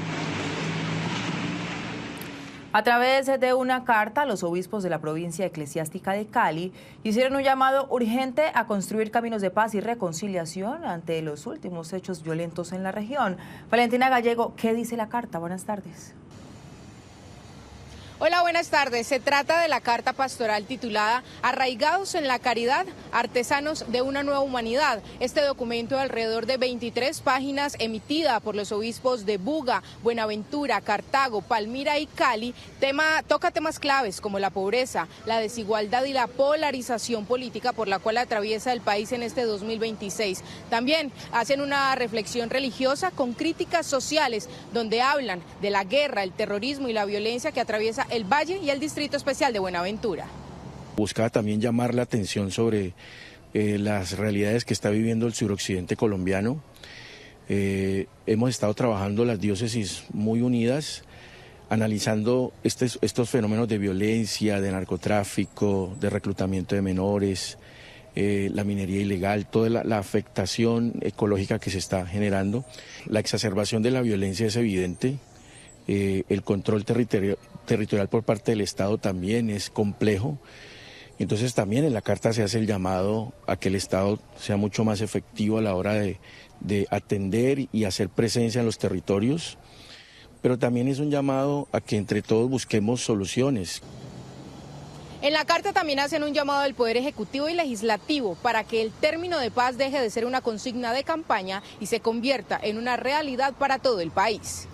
Speaker 26: A través de una carta, los obispos de la provincia eclesiástica de Cali hicieron un llamado urgente a construir caminos de paz y reconciliación ante los últimos hechos violentos en la región. Valentina Gallego, ¿qué dice la carta? Buenas tardes.
Speaker 2: Hola, buenas tardes. Se trata de la carta pastoral titulada Arraigados en la caridad, artesanos de una nueva humanidad. Este documento de alrededor de 23 páginas emitida por los obispos de Buga, Buenaventura, Cartago, Palmira y Cali, toca temas claves como la pobreza, la desigualdad y la polarización política por la cual atraviesa el país en este 2026. También hacen una reflexión religiosa con críticas sociales donde hablan de la guerra, el terrorismo y la violencia que atraviesa el Valle y el Distrito Especial de Buenaventura.
Speaker 9: Buscaba también llamar la atención sobre las realidades que está viviendo el suroccidente colombiano. Hemos estado trabajando las diócesis muy unidas, analizando estos fenómenos de violencia, de narcotráfico, de reclutamiento de menores, la minería ilegal, toda la afectación ecológica que se está generando. La exacerbación de la violencia es evidente. El control territorial por parte del Estado también es complejo. Entonces también en la carta se hace el llamado a que el Estado sea mucho más efectivo a la hora de atender y hacer presencia en los territorios, pero también es un llamado a que entre todos busquemos soluciones.
Speaker 2: En la carta también hacen un llamado al Poder Ejecutivo y Legislativo para que el término de paz deje de ser una consigna de campaña y se convierta en una realidad para todo el país.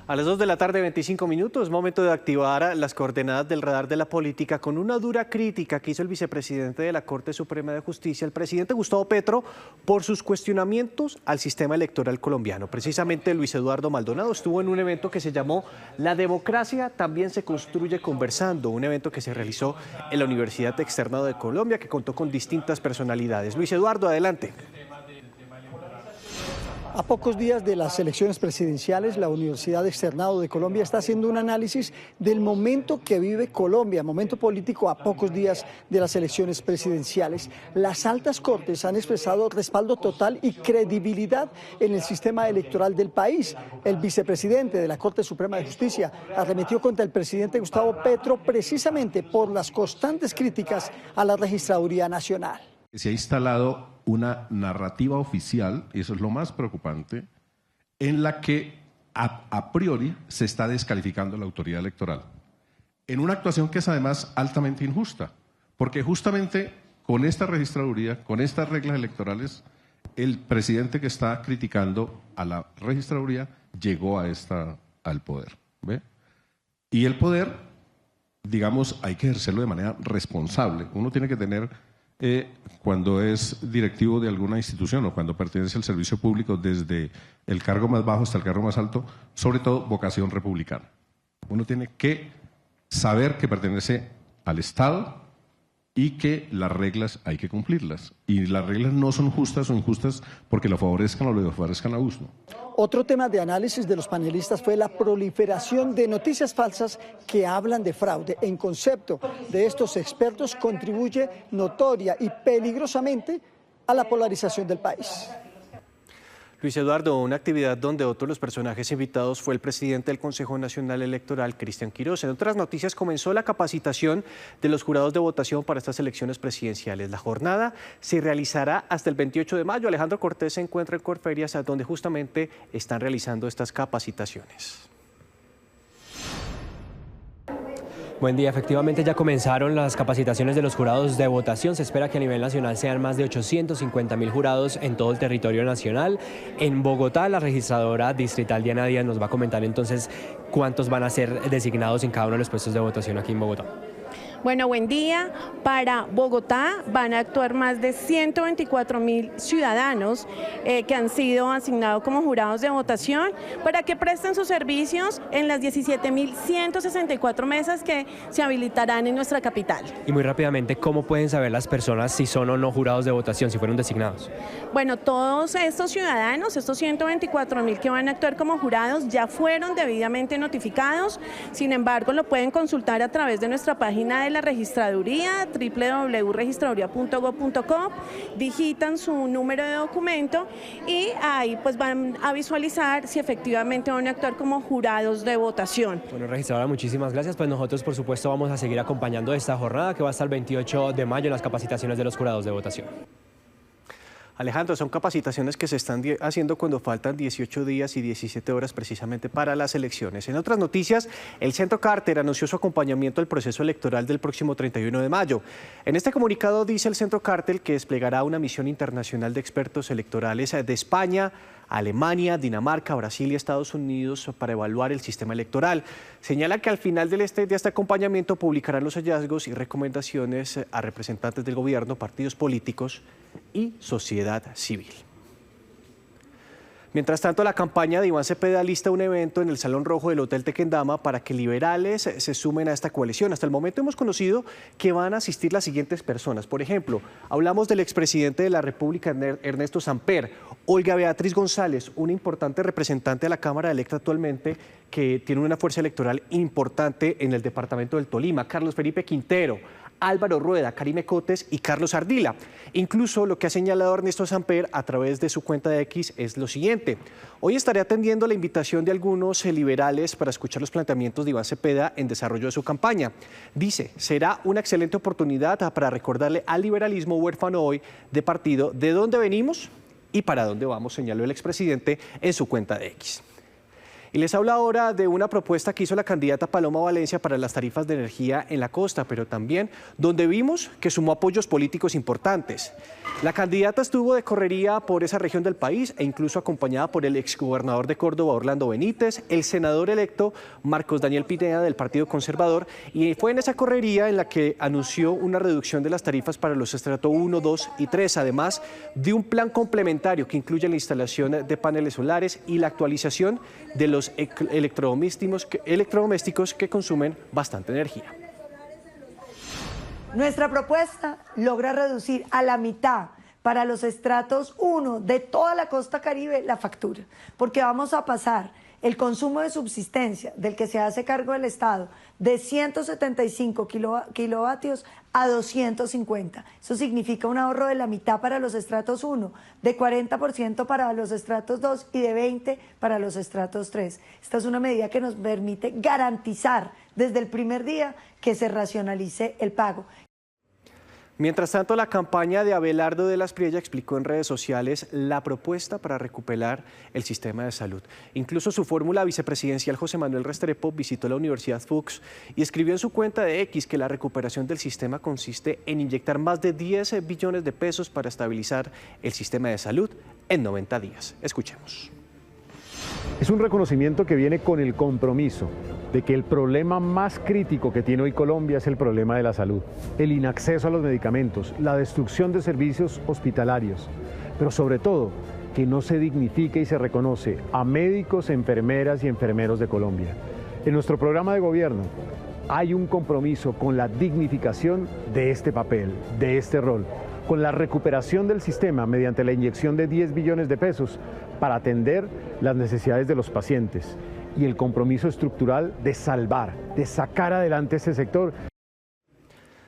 Speaker 14: A las 2 de la tarde, 25 minutos, momento de activar las coordenadas del radar de la política con una dura crítica que hizo el vicepresidente de la Corte Suprema de Justicia, el presidente Gustavo Petro, por sus cuestionamientos al sistema electoral colombiano. Precisamente Luis Eduardo Maldonado estuvo en un evento que se llamó La democracia también se construye conversando, un evento que se realizó en la Universidad Externado de Colombia, que contó con distintas personalidades. Luis Eduardo, adelante.
Speaker 15: A pocos días de las elecciones presidenciales, la Universidad Externado de Colombia está haciendo un análisis del momento que vive Colombia, momento político a pocos días de las elecciones presidenciales. Las altas cortes han expresado respaldo total y credibilidad en el sistema electoral del país. El vicepresidente de la Corte Suprema de Justicia arremetió contra el presidente Gustavo Petro precisamente por las constantes críticas a la Registraduría Nacional.
Speaker 17: Se ha instalado una narrativa oficial, y eso es lo más preocupante, en la que a priori se está descalificando la autoridad electoral. En una actuación que es además altamente injusta, porque justamente con esta registraduría, con estas reglas electorales, el presidente que está criticando a la registraduría llegó al poder. ¿Ve? Y el poder, digamos, hay que ejercerlo de manera responsable. Uno tiene que tener... cuando es directivo de alguna institución o cuando pertenece al servicio público, desde el cargo más bajo hasta el cargo más alto, sobre todo vocación republicana. Uno tiene que saber que pertenece al Estado y que las reglas hay que cumplirlas. Y las reglas no son justas o injustas porque lo favorezcan o lo favorezcan a uno.
Speaker 15: Otro tema de análisis de los panelistas fue la proliferación de noticias falsas que hablan de fraude. En concepto de estos expertos contribuye notoria y peligrosamente a la polarización del país.
Speaker 14: Luis Eduardo, una actividad donde otro de los personajes invitados fue el presidente del Consejo Nacional Electoral, Cristian Quirós. En otras noticias, comenzó la capacitación de los jurados de votación para estas elecciones presidenciales. La jornada se realizará hasta el 28 de mayo. Alejandro Cortés se encuentra en Corferias, donde justamente están realizando estas capacitaciones.
Speaker 22: Buen día, efectivamente ya comenzaron las capacitaciones de los jurados de votación. Se espera que a nivel nacional sean más de 850.000 jurados en todo el territorio nacional. En Bogotá, la registradora distrital Diana Díaz nos va a comentar entonces cuántos van a ser designados en cada uno de los puestos de votación aquí en Bogotá.
Speaker 18: Bueno, buen día. Para Bogotá van a actuar más de 124.000 ciudadanos que han sido asignados como jurados de votación para que presten sus servicios en las 17.164 mesas que se habilitarán en nuestra capital.
Speaker 22: Y muy rápidamente, ¿cómo pueden saber las personas si son o no jurados de votación, si fueron designados?
Speaker 18: Bueno, todos estos ciudadanos, estos 124.000 que van a actuar como jurados, ya fueron debidamente notificados. Sin embargo, lo pueden consultar a través de nuestra página de la registraduría, www.registraduría.gov.co, digitan su número de documento y ahí pues van a visualizar si efectivamente van a actuar como jurados de votación.
Speaker 22: Bueno, registradora, muchísimas gracias. Pues nosotros, por supuesto, vamos a seguir acompañando esta jornada que va hasta el 28 de mayo en las capacitaciones de los jurados de votación.
Speaker 14: Alejandro, son capacitaciones que se están haciendo cuando faltan 18 días y 17 horas precisamente para las elecciones. En otras noticias, el Centro Carter anunció su acompañamiento al proceso electoral del próximo 31 de mayo. En este comunicado dice el Centro Carter que desplegará una misión internacional de expertos electorales de España, Alemania, Dinamarca, Brasil y Estados Unidos para evaluar el sistema electoral. Señala que al final de este acompañamiento publicarán los hallazgos y recomendaciones a representantes del gobierno, partidos políticos y sociedad civil. Mientras tanto, la campaña de Iván Cepeda lista un evento en el Salón Rojo del Hotel Tequendama para que liberales se sumen a esta coalición. Hasta el momento hemos conocido que van a asistir las siguientes personas. Por ejemplo, hablamos del expresidente de la República, Ernesto Samper, Olga Beatriz González, una importante representante de la Cámara electa actualmente que tiene una fuerza electoral importante en el departamento del Tolima, Carlos Felipe Quintero, Álvaro Rueda, Karime Cotes y Carlos Ardila. Incluso lo que ha señalado Ernesto Samper a través de su cuenta de X es lo siguiente: hoy estaré atendiendo la invitación de algunos liberales para escuchar los planteamientos de Iván Cepeda en desarrollo de su campaña. Dice, será una excelente oportunidad para recordarle al liberalismo huérfano hoy de partido de dónde venimos y para dónde vamos, señaló el expresidente en su cuenta de X. Y les hablo ahora de una propuesta que hizo la candidata Paloma Valencia para las tarifas de energía en la costa, pero también donde vimos que sumó apoyos políticos importantes. La candidata estuvo de correría por esa región del país e incluso acompañada por el exgobernador de Córdoba, Orlando Benítez, el senador electo Marcos Daniel Pineda del Partido Conservador, y fue en esa correría en la que anunció una reducción de las tarifas para los estrato 1, 2 y 3, además de un plan complementario que incluye la instalación de paneles solares y la actualización de los electrodomésticos que consumen bastante energía.
Speaker 5: Nuestra propuesta logra reducir a la mitad para los estratos 1 de toda la costa caribe la factura, porque vamos a pasar el consumo de subsistencia del que se hace cargo el Estado de 175 kilovatios a 250. Eso significa un ahorro de la mitad para los estratos 1, de 40% para los estratos 2 y de 20% para los estratos 3. Esta es una medida que nos permite garantizar desde el primer día que se racionalice el pago.
Speaker 14: Mientras tanto, la campaña de Abelardo de la Espriella explicó en redes sociales la propuesta para recuperar el sistema de salud. Incluso su fórmula vicepresidencial José Manuel Restrepo visitó la Universidad Fuchs y escribió en su cuenta de X que la recuperación del sistema consiste en inyectar más de 10 billones de pesos para estabilizar el sistema de salud en 90 días. Escuchemos.
Speaker 12: Es un reconocimiento que viene con el compromiso de que el problema más crítico que tiene hoy Colombia es el problema de la salud, el inacceso a los medicamentos, la destrucción de servicios hospitalarios, pero sobre todo que no se dignifique y se reconoce a médicos, enfermeras y enfermeros de Colombia. En nuestro programa de gobierno hay un compromiso con la dignificación de este papel, de este rol, con la recuperación del sistema mediante la inyección de 10 billones de pesos para atender las necesidades de los pacientes y el compromiso estructural de salvar, de sacar adelante este sector.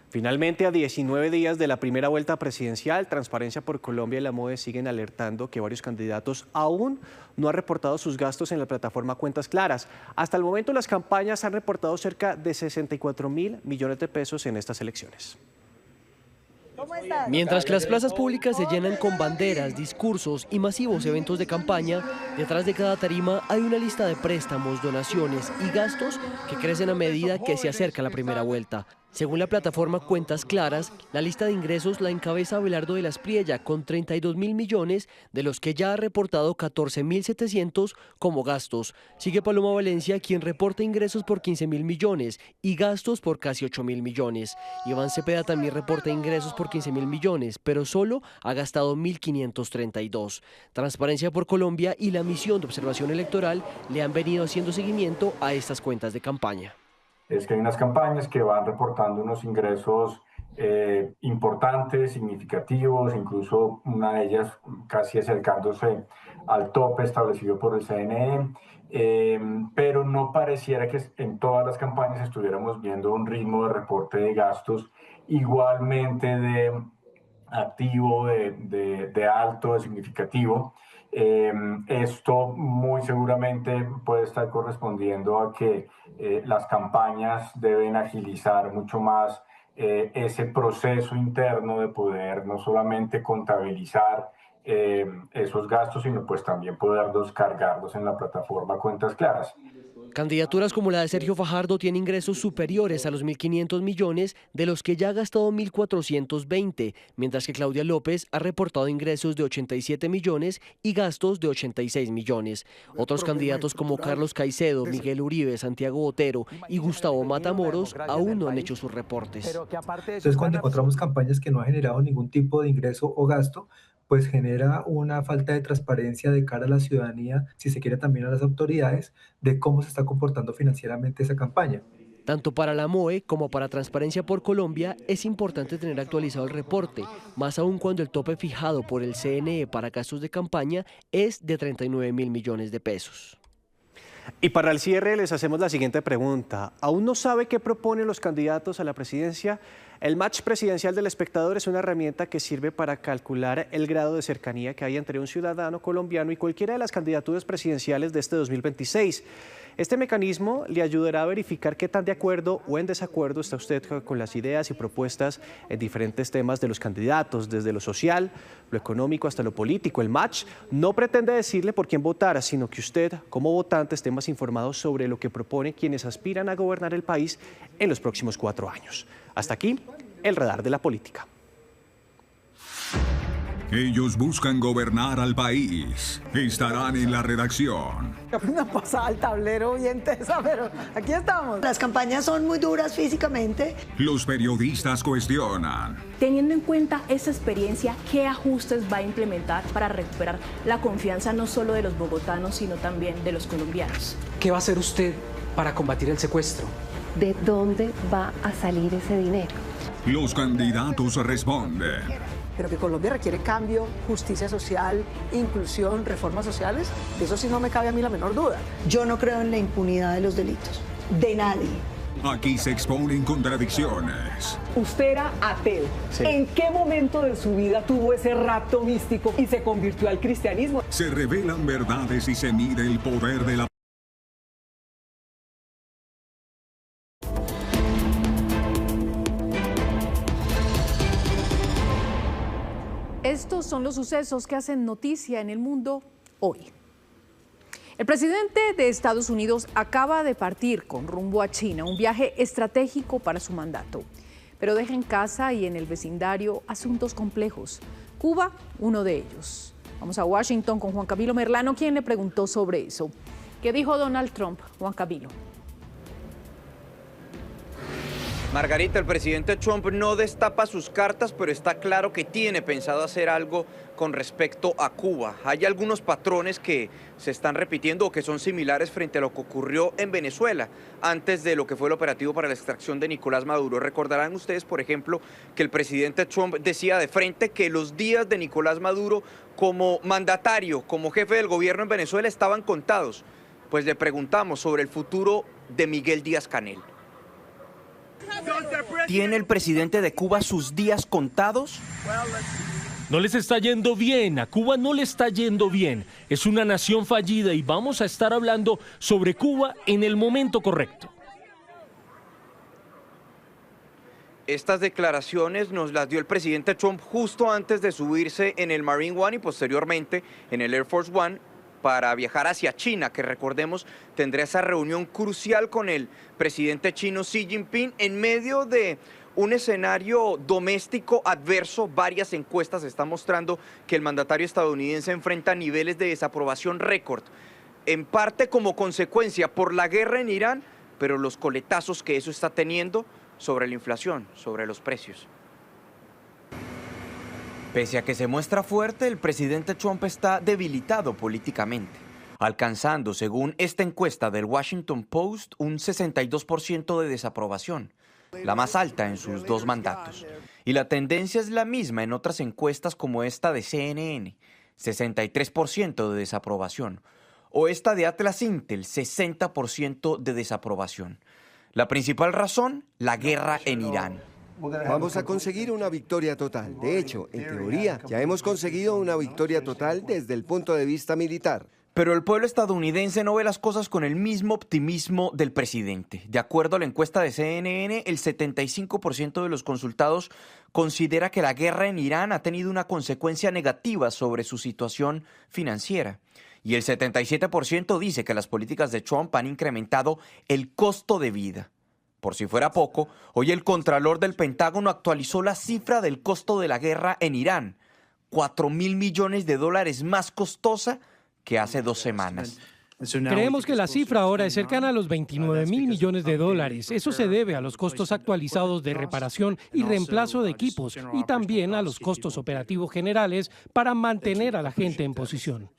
Speaker 14: Finalmente, a 19 días de la primera vuelta presidencial, Transparencia por Colombia y la MODE siguen alertando que varios candidatos aún no han reportado sus gastos en la plataforma Cuentas Claras. Hasta el momento, las campañas han reportado cerca de 64.000 millones de pesos en estas elecciones.
Speaker 22: Mientras que las plazas públicas se llenan con banderas, discursos y masivos eventos de campaña, detrás de cada tarima hay una lista de préstamos, donaciones y gastos que crecen a medida que se acerca la primera vuelta. Según la plataforma Cuentas Claras, la lista de ingresos la encabeza Abelardo de la Espriella con 32.000 millones, de los que ya ha reportado 14.700 como gastos. Sigue Paloma Valencia, quien reporta ingresos por 15.000 millones y gastos por casi 8.000 millones. Iván Cepeda también reporta ingresos por 15.000 millones, pero solo ha gastado 1.532. Transparencia por Colombia y la misión de observación electoral le han venido haciendo seguimiento a estas cuentas de campaña.
Speaker 19: Es que hay unas campañas que van reportando unos ingresos importantes, significativos, incluso una de ellas casi acercándose al tope establecido por el CNE, pero no pareciera que en todas las campañas estuviéramos viendo un ritmo de reporte de gastos igualmente de activo, de alto, de significativo. Esto muy seguramente puede estar correspondiendo a que las campañas deben agilizar mucho más ese proceso interno de poder no solamente contabilizar esos gastos, sino pues también poderlos cargarlos en la plataforma Cuentas Claras.
Speaker 22: Candidaturas como la de Sergio Fajardo tienen ingresos superiores a los 1.500 millones, de los que ya ha gastado 1.420, mientras que Claudia López ha reportado ingresos de 87 millones y gastos de 86 millones. Otros candidatos como Carlos Caicedo, Miguel Uribe, Santiago Botero y Gustavo Matamoros aún no han hecho sus reportes.
Speaker 1: Entonces, cuando encontramos campañas que no han generado ningún tipo de ingreso o gasto, pues genera una falta de transparencia de cara a la ciudadanía, si se quiere también a las autoridades, de cómo se está comportando financieramente esa campaña.
Speaker 22: Tanto para la MOE como para Transparencia por Colombia es importante tener actualizado el reporte, más aún cuando el tope fijado por el CNE para gastos de campaña es de 39.000 millones de pesos.
Speaker 14: Y para el cierre les hacemos la siguiente pregunta. ¿Aún no sabe qué proponen los candidatos a la presidencia? El match presidencial del espectador es una herramienta que sirve para calcular el grado de cercanía que hay entre un ciudadano colombiano y cualquiera de las candidaturas presidenciales de este 2026. Este mecanismo le ayudará a verificar qué tan de acuerdo o en desacuerdo está usted con las ideas y propuestas en diferentes temas de los candidatos, desde lo social, lo económico hasta lo político. El match no pretende decirle por quién votar, sino que usted, como votante, esté más informado sobre lo que proponen quienes aspiran a gobernar el país en los próximos 4 años. Hasta aquí, el radar de la política.
Speaker 3: Ellos buscan gobernar al país. Estarán en la redacción.
Speaker 5: Una pasada al tablero bien tesa, pero aquí estamos. Las campañas son muy duras físicamente.
Speaker 3: Los periodistas cuestionan.
Speaker 6: Teniendo en cuenta esa experiencia, ¿qué ajustes va a implementar para recuperar la confianza no solo de los bogotanos, sino también de los colombianos?
Speaker 24: ¿Qué va a hacer usted para combatir el secuestro?
Speaker 4: ¿De dónde va a salir ese dinero?
Speaker 3: Los candidatos responden.
Speaker 5: Pero que Colombia requiere cambio, justicia social, inclusión, reformas sociales, de eso sí no me cabe a mí la menor duda. Yo no creo en la impunidad de los delitos, de nadie.
Speaker 3: Aquí se exponen contradicciones.
Speaker 20: Usted era ateo.
Speaker 14: Sí.
Speaker 20: ¿En qué momento de su vida tuvo ese rapto místico y se convirtió al cristianismo?
Speaker 3: Se revelan verdades y se mide el poder de la...
Speaker 21: Estos son los sucesos que hacen noticia en el mundo hoy. El presidente de Estados Unidos acaba de partir con rumbo a China, un viaje estratégico para su mandato. Pero deja en casa y en el vecindario asuntos complejos. Cuba, uno de ellos. Vamos a Washington con Juan Camilo Merlano, quien le preguntó sobre eso. ¿Qué dijo Donald Trump, Juan Camilo?
Speaker 23: Margarita, el presidente Trump no destapa sus cartas, pero está claro que tiene pensado hacer algo con respecto a Cuba. Hay algunos patrones que se están repitiendo o que son similares frente a lo que ocurrió en Venezuela antes de lo que fue el operativo para la extracción de Nicolás Maduro. Recordarán ustedes, por ejemplo, que el presidente Trump decía de frente que los días de Nicolás Maduro como mandatario, como jefe del gobierno en Venezuela estaban contados. Pues le preguntamos sobre el futuro de Miguel Díaz-Canel. ¿Tiene el presidente de Cuba sus días contados?
Speaker 27: No les está yendo bien, a Cuba no le está yendo bien. Es una nación fallida y vamos a estar hablando sobre Cuba en el momento correcto.
Speaker 23: Estas declaraciones nos las dio el presidente Trump justo antes de subirse en el Marine One y posteriormente en el Air Force One para viajar hacia China, que recordemos tendrá esa reunión crucial con el presidente chino Xi Jinping en medio de un escenario doméstico adverso. Varias encuestas están mostrando que el mandatario estadounidense enfrenta niveles de desaprobación récord, en parte como consecuencia por la guerra en Irán, pero los coletazos que eso está teniendo sobre la inflación, sobre los precios. Pese a que se muestra fuerte, el presidente Trump está debilitado políticamente, alcanzando, según esta encuesta del Washington Post, un 62% de desaprobación, la más alta en sus 2 mandatos. Y la tendencia es la misma en otras encuestas como esta de CNN, 63% de desaprobación, o esta de Atlas Intel, 60% de desaprobación. La principal razón, la guerra en Irán.
Speaker 28: Vamos a conseguir una victoria total. De hecho, en teoría, ya hemos conseguido una victoria total desde el punto de vista militar.
Speaker 23: Pero el pueblo estadounidense no ve las cosas con el mismo optimismo del presidente. De acuerdo a la encuesta de CNN, el 75% de los consultados considera que la guerra en Irán ha tenido una consecuencia negativa sobre su situación financiera. Y el 77% dice que las políticas de Trump han incrementado el costo de vida. Por si fuera poco, hoy el Contralor del Pentágono actualizó la cifra del costo de la guerra en Irán. $4.000 millones más costosa que hace 2 semanas.
Speaker 7: Creemos que la cifra ahora es cercana a los $29.000 millones. Eso se debe a los costos actualizados de reparación y reemplazo de equipos y también a los costos operativos generales para mantener a la gente en posición.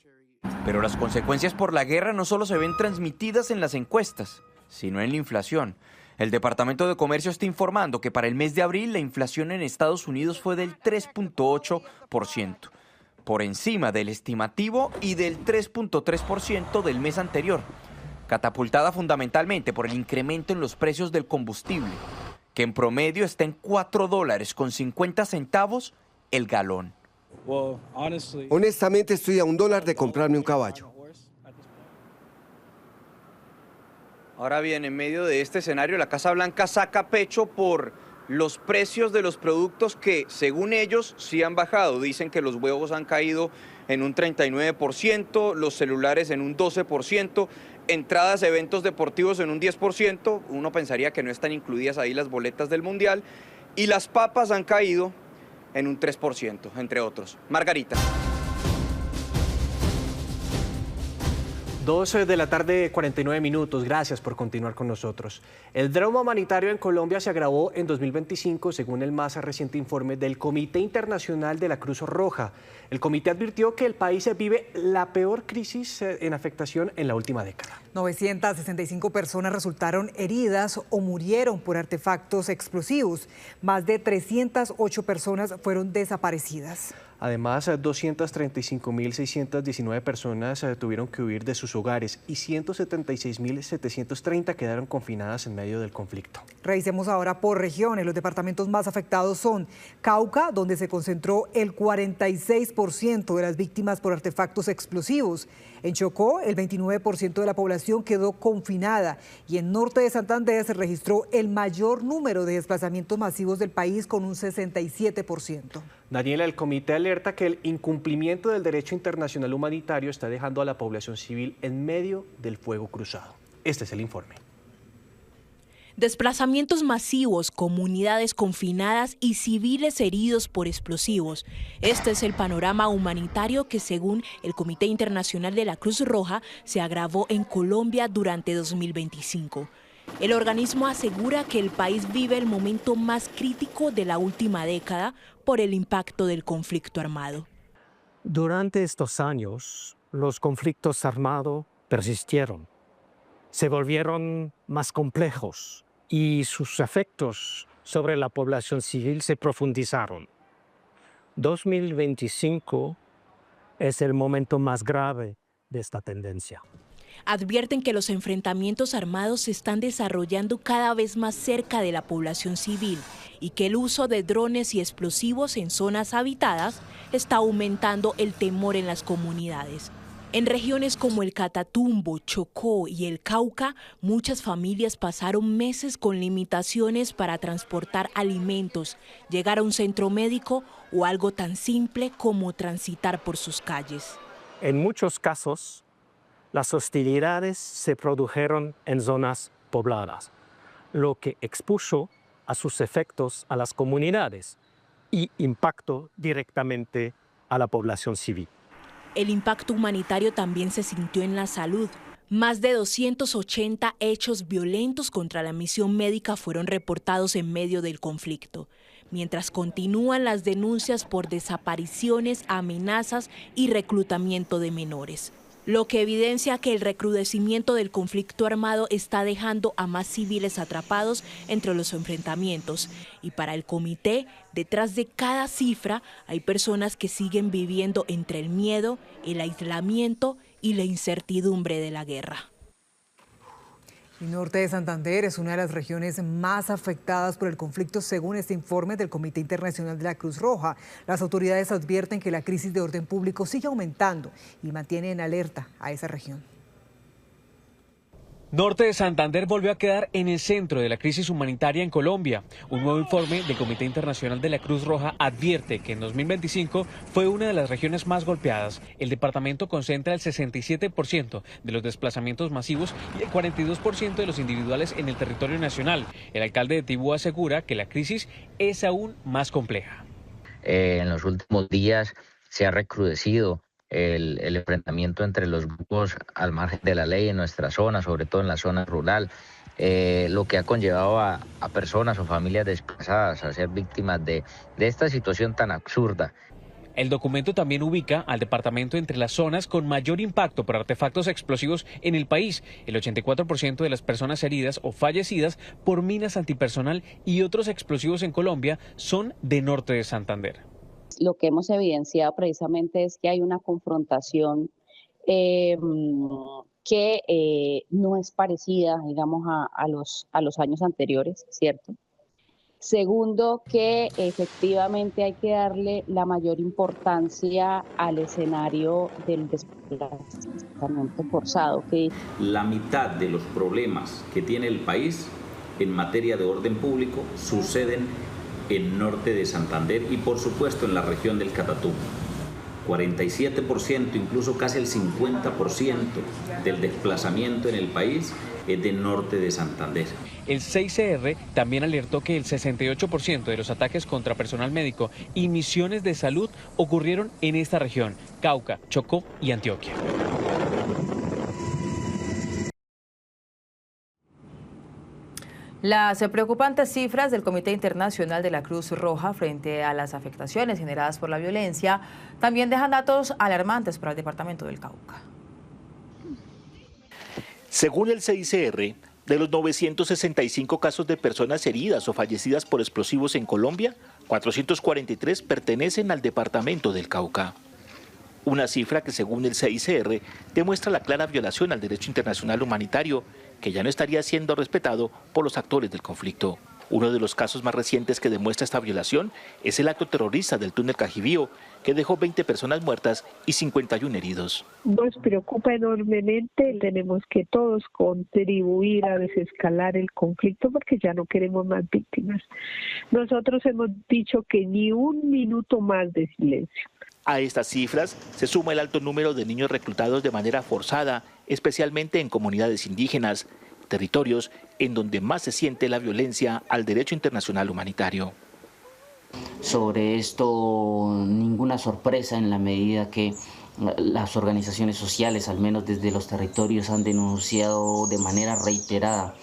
Speaker 23: Pero las consecuencias por la guerra no solo se ven transmitidas en las encuestas, sino en la inflación. El Departamento de Comercio está informando que para el mes de abril la inflación en Estados Unidos fue del 3.8%. por encima del estimativo y del 3.3% del mes anterior, catapultada fundamentalmente por el incremento en los precios del combustible, que en promedio está en $4.50 el galón.
Speaker 28: Honestamente estoy a $1 de comprarme un caballo.
Speaker 23: Ahora bien, en medio de este escenario, la Casa Blanca saca pecho por los precios de los productos que, según ellos, sí han bajado. Dicen que los huevos han caído en un 39%, los celulares en un 12%, entradas a eventos deportivos en un 10%. Uno pensaría que no están incluidas ahí las boletas del Mundial. Y las papas han caído en un 3%, entre otros. Margarita.
Speaker 14: 12 de la tarde, 49 minutos. Gracias por continuar con nosotros. El drama humanitario en Colombia se agravó en 2025, según el más reciente informe del Comité Internacional de la Cruz Roja. El comité advirtió que el país vive la peor crisis en afectación en la última década.
Speaker 8: 965 personas resultaron heridas o murieron por artefactos explosivos. Más de 308 personas fueron desaparecidas.
Speaker 14: Además, 235.619 personas tuvieron que huir de sus hogares y 176.730 quedaron confinadas en medio del conflicto.
Speaker 8: Revisemos ahora por regiones. Los departamentos más afectados son Cauca, donde se concentró el 46% de las víctimas por artefactos explosivos. En Chocó, el 29% de la población quedó confinada. Y en norte de Santander se registró el mayor número de desplazamientos masivos del país, con un 67%.
Speaker 14: Daniela, el comité alerta que el incumplimiento del derecho internacional humanitario está dejando a la población civil en medio del fuego cruzado. Este es el informe.
Speaker 10: Desplazamientos masivos, comunidades confinadas y civiles heridos por explosivos. Este es el panorama humanitario que, según el Comité Internacional de la Cruz Roja, se agravó en Colombia durante 2025. El organismo asegura que el país vive el momento más crítico de la última década por el impacto del conflicto armado.
Speaker 11: Durante estos años, los conflictos armados persistieron, se volvieron más complejos y sus efectos sobre la población civil se profundizaron. 2025 es el momento más grave de esta tendencia.
Speaker 10: Advierten que los enfrentamientos armados se están desarrollando cada vez más cerca de la población civil y que el uso de drones y explosivos en zonas habitadas está aumentando el temor en las comunidades. En regiones como el Catatumbo, Chocó y el Cauca, muchas familias pasaron meses con limitaciones para transportar alimentos, llegar a un centro médico o algo tan simple como transitar por sus calles.
Speaker 11: En muchos casos, las hostilidades se produjeron en zonas pobladas, lo que expuso a sus efectos a las comunidades y impactó directamente a la población civil.
Speaker 10: El impacto humanitario también se sintió en la salud. Más de 280 hechos violentos contra la misión médica fueron reportados en medio del conflicto, mientras continúan las denuncias por desapariciones, amenazas y reclutamiento de menores, lo que evidencia que el recrudecimiento del conflicto armado está dejando a más civiles atrapados entre los enfrentamientos. Y para el comité, detrás de cada cifra hay personas que siguen viviendo entre el miedo, el aislamiento y la incertidumbre de la guerra.
Speaker 8: El norte de Santander es una de las regiones más afectadas por el conflicto, según este informe del Comité Internacional de la Cruz Roja. Las autoridades advierten que la crisis de orden público sigue aumentando y mantienen en alerta a esa región.
Speaker 2: Norte de Santander volvió a quedar en el centro de la crisis humanitaria en Colombia. Un nuevo informe del Comité Internacional de la Cruz Roja advierte que en 2025 fue una de las regiones más golpeadas. El departamento concentra el 67% de los desplazamientos masivos y el 42% de los individuales en el territorio nacional. El alcalde de Tibú asegura que la crisis es aún más compleja.
Speaker 9: En los últimos días se ha recrudecido el enfrentamiento entre los grupos al margen de la ley en nuestra zona, sobre todo en la zona rural, lo que ha conllevado a personas o familias desplazadas a ser víctimas de esta situación tan absurda.
Speaker 2: El documento también ubica al departamento entre las zonas con mayor impacto por artefactos explosivos en el país. El 84% de las personas heridas o fallecidas por minas antipersonal y otros explosivos en Colombia son de Norte de Santander.
Speaker 13: Lo que hemos evidenciado precisamente es que hay una confrontación que no es parecida, digamos, a los años anteriores, ¿cierto? Segundo, que efectivamente hay que darle la mayor importancia al escenario del desplazamiento forzado.
Speaker 15: La mitad de los problemas que tiene el país en materia de orden público suceden en Norte de Santander y por supuesto en la región del Catatumbo. 47%, incluso casi el 50% del desplazamiento en el país es de Norte de Santander.
Speaker 2: El CICR también alertó que el 68% de los ataques contra personal médico y misiones de salud ocurrieron en esta región, Cauca, Chocó y Antioquia.
Speaker 16: Las preocupantes cifras del Comité Internacional de la Cruz Roja frente a las afectaciones generadas por la violencia también dejan datos alarmantes para el departamento del Cauca.
Speaker 17: Según el CICR, de los 965 casos de personas heridas o fallecidas por explosivos en Colombia, 443 pertenecen al departamento del Cauca. Una cifra que, según el CICR, demuestra la clara violación al derecho internacional humanitario, que ya no estaría siendo respetado por los actores del conflicto. Uno de los casos más recientes que demuestra esta violación es el acto terrorista del túnel Cajibío, que dejó 20 personas muertas y 51 heridos.
Speaker 25: Nos preocupa enormemente, tenemos que todos contribuir a desescalar el conflicto porque ya no queremos más víctimas. Nosotros hemos dicho que ni un minuto más de silencio.
Speaker 17: A estas cifras se suma el alto número de niños reclutados de manera forzada, especialmente en comunidades indígenas, territorios en donde más se siente la violencia al derecho internacional humanitario.
Speaker 26: Sobre esto, ninguna sorpresa en la medida que las organizaciones sociales, al menos desde los territorios, han denunciado de manera reiterada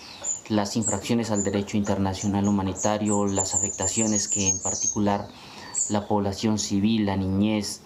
Speaker 26: las infracciones al derecho internacional humanitario, las afectaciones que en particular la población civil, la niñez.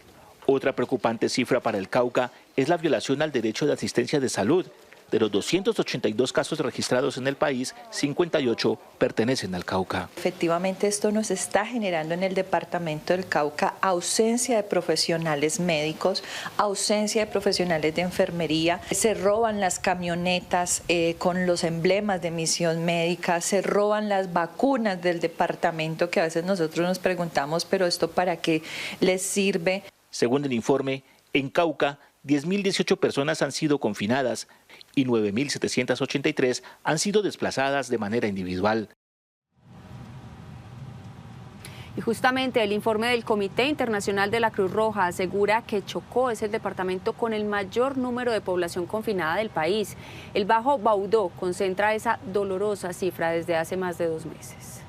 Speaker 17: Otra preocupante cifra para el Cauca es la violación al derecho de asistencia de salud. De los 282 casos registrados en el país, 58 pertenecen al Cauca.
Speaker 29: Efectivamente, esto nos está generando en el departamento del Cauca ausencia de profesionales médicos, ausencia de profesionales de enfermería. Se roban las camionetas con los emblemas de misión médica, se roban las vacunas del departamento, que a veces nosotros nos preguntamos, pero ¿esto para qué les sirve?
Speaker 17: Según el informe, en Cauca, 10.018 personas han sido confinadas y 9.783 han sido desplazadas de manera individual.
Speaker 30: Y justamente el informe del Comité Internacional de la Cruz Roja asegura que Chocó es el departamento con el mayor número de población confinada del país. El Bajo Baudó concentra esa dolorosa cifra desde hace más de 2 meses.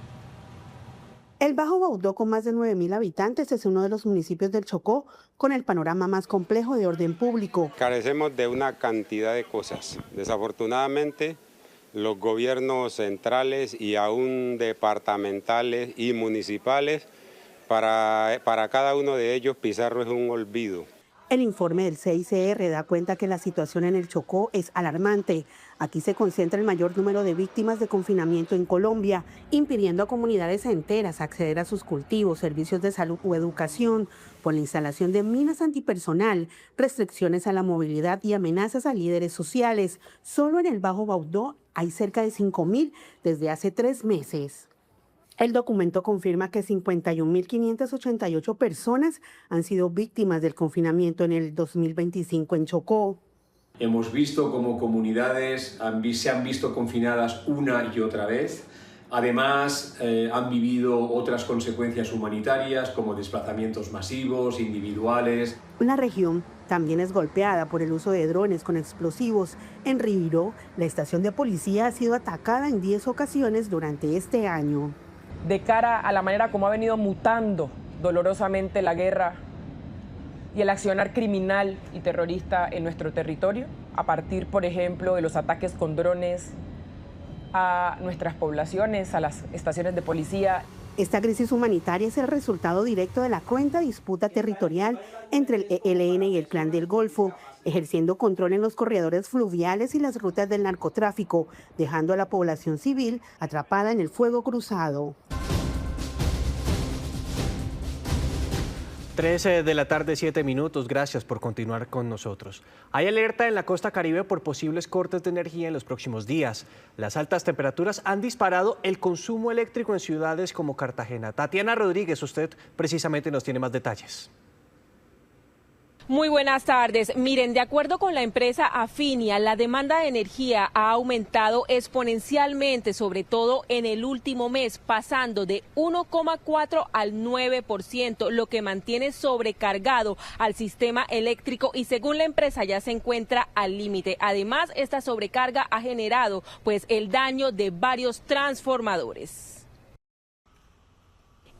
Speaker 31: El Bajo Baudó, con más de 9.000 habitantes, es uno de los municipios del Chocó con el panorama más complejo de orden público.
Speaker 32: Carecemos de una cantidad de cosas. Desafortunadamente, los gobiernos centrales y aún departamentales y municipales, para cada uno de ellos Pizarro es un olvido.
Speaker 31: El informe del CICR da cuenta que la situación en el Chocó es alarmante. Aquí se concentra el mayor número de víctimas de confinamiento en Colombia, impidiendo a comunidades enteras acceder a sus cultivos, servicios de salud o educación, por la instalación de minas antipersonal, restricciones a la movilidad y amenazas a líderes sociales. Solo en el Bajo Baudó hay cerca de 5.000 desde hace 3 meses. El documento confirma que 51.588 personas han sido víctimas del confinamiento en el 2025 en Chocó.
Speaker 1: Hemos visto cómo comunidades se han visto confinadas una y otra vez. Además, han vivido otras consecuencias humanitarias como desplazamientos masivos, individuales.
Speaker 31: La región también es golpeada por el uso de drones con explosivos. En Ribiró, la estación de policía ha sido atacada en 10 ocasiones durante este año.
Speaker 3: De cara a la manera como ha venido mutando dolorosamente la guerra y el accionar criminal y terrorista en nuestro territorio, a partir, por ejemplo, de los ataques con drones a nuestras poblaciones, a las estaciones de policía.
Speaker 31: Esta crisis humanitaria es el resultado directo de la cruenta disputa territorial entre el ELN y el Clan del Golfo, ejerciendo control en los corredores fluviales y las rutas del narcotráfico, dejando a la población civil atrapada en el fuego cruzado.
Speaker 14: 13 de la tarde, 7 minutos. Gracias por continuar con nosotros. Hay alerta en la costa Caribe por posibles cortes de energía en los próximos días. Las altas temperaturas han disparado el consumo eléctrico en ciudades como Cartagena. Tatiana Rodríguez, usted precisamente nos tiene más detalles.
Speaker 4: Muy buenas tardes. Miren, de acuerdo con la empresa Afinia, la demanda de energía ha aumentado exponencialmente, sobre todo en el último mes, pasando de 1,4 al 9%, lo que mantiene sobrecargado al sistema eléctrico y según la empresa ya se encuentra al límite. Además, esta sobrecarga ha generado pues el daño de varios transformadores.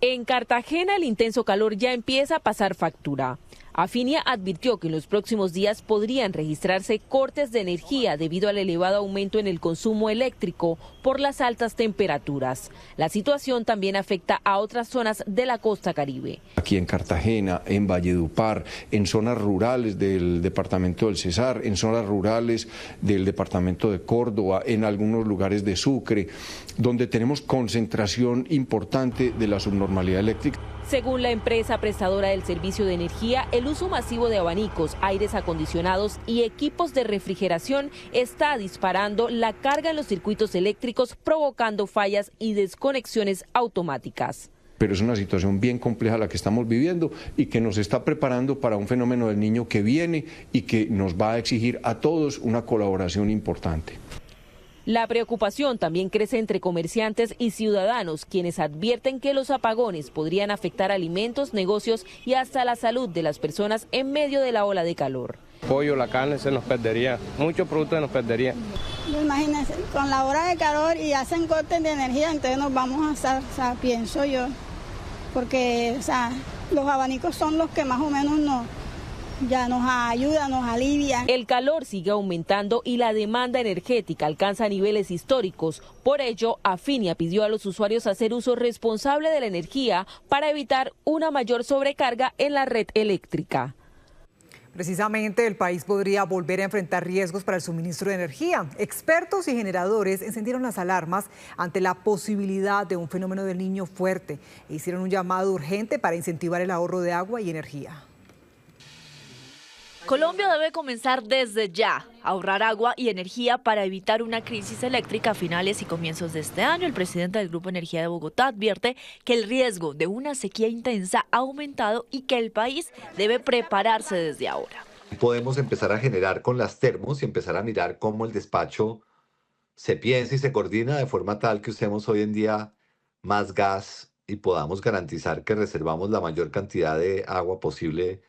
Speaker 4: En Cartagena el intenso calor ya empieza a pasar factura. Afinia advirtió que en los próximos días podrían registrarse cortes de energía debido al elevado aumento en el consumo eléctrico por las altas temperaturas. La situación también afecta a otras zonas de la costa Caribe.
Speaker 5: Aquí en Cartagena, en Valledupar, en zonas rurales del departamento del Cesar, en zonas rurales del departamento de Córdoba, en algunos lugares de Sucre, donde tenemos concentración importante de la subnormalidad eléctrica.
Speaker 4: Según la empresa prestadora del servicio de energía, el uso masivo de abanicos, aires acondicionados y equipos de refrigeración está disparando la carga en los circuitos eléctricos, provocando fallas y desconexiones automáticas.
Speaker 5: Pero es una situación bien compleja la que estamos viviendo y que nos está preparando para un fenómeno del niño que viene y que nos va a exigir a todos una colaboración importante.
Speaker 4: La preocupación también crece entre comerciantes y ciudadanos, quienes advierten que los apagones podrían afectar alimentos, negocios y hasta la salud de las personas en medio de la ola de calor.
Speaker 6: Pollo, la carne se nos perdería, muchos productos se nos perderían.
Speaker 12: Imagínense, con la hora de calor y hacen cortes de energía, entonces nos vamos a estar, pienso yo, porque los abanicos son los que más o menos ya nos ayuda, nos alivia.
Speaker 4: El calor sigue aumentando y la demanda energética alcanza niveles históricos. Por ello, Afinia pidió a los usuarios hacer uso responsable de la energía para evitar una mayor sobrecarga en la red eléctrica.
Speaker 8: Precisamente el país podría volver a enfrentar riesgos para el suministro de energía. Expertos y generadores encendieron las alarmas ante la posibilidad de un fenómeno del Niño fuerte e hicieron un llamado urgente para incentivar el ahorro de agua y energía.
Speaker 18: Colombia debe comenzar desde ya a ahorrar agua y energía para evitar una crisis eléctrica a finales y comienzos de este año. El presidente del Grupo Energía de Bogotá advierte que el riesgo de una sequía intensa ha aumentado y que el país debe prepararse desde ahora.
Speaker 19: Podemos empezar a generar con las termos y empezar a mirar cómo el despacho se piensa y se coordina de forma tal que usemos hoy en día más gas y podamos garantizar que reservamos la mayor cantidad de agua posible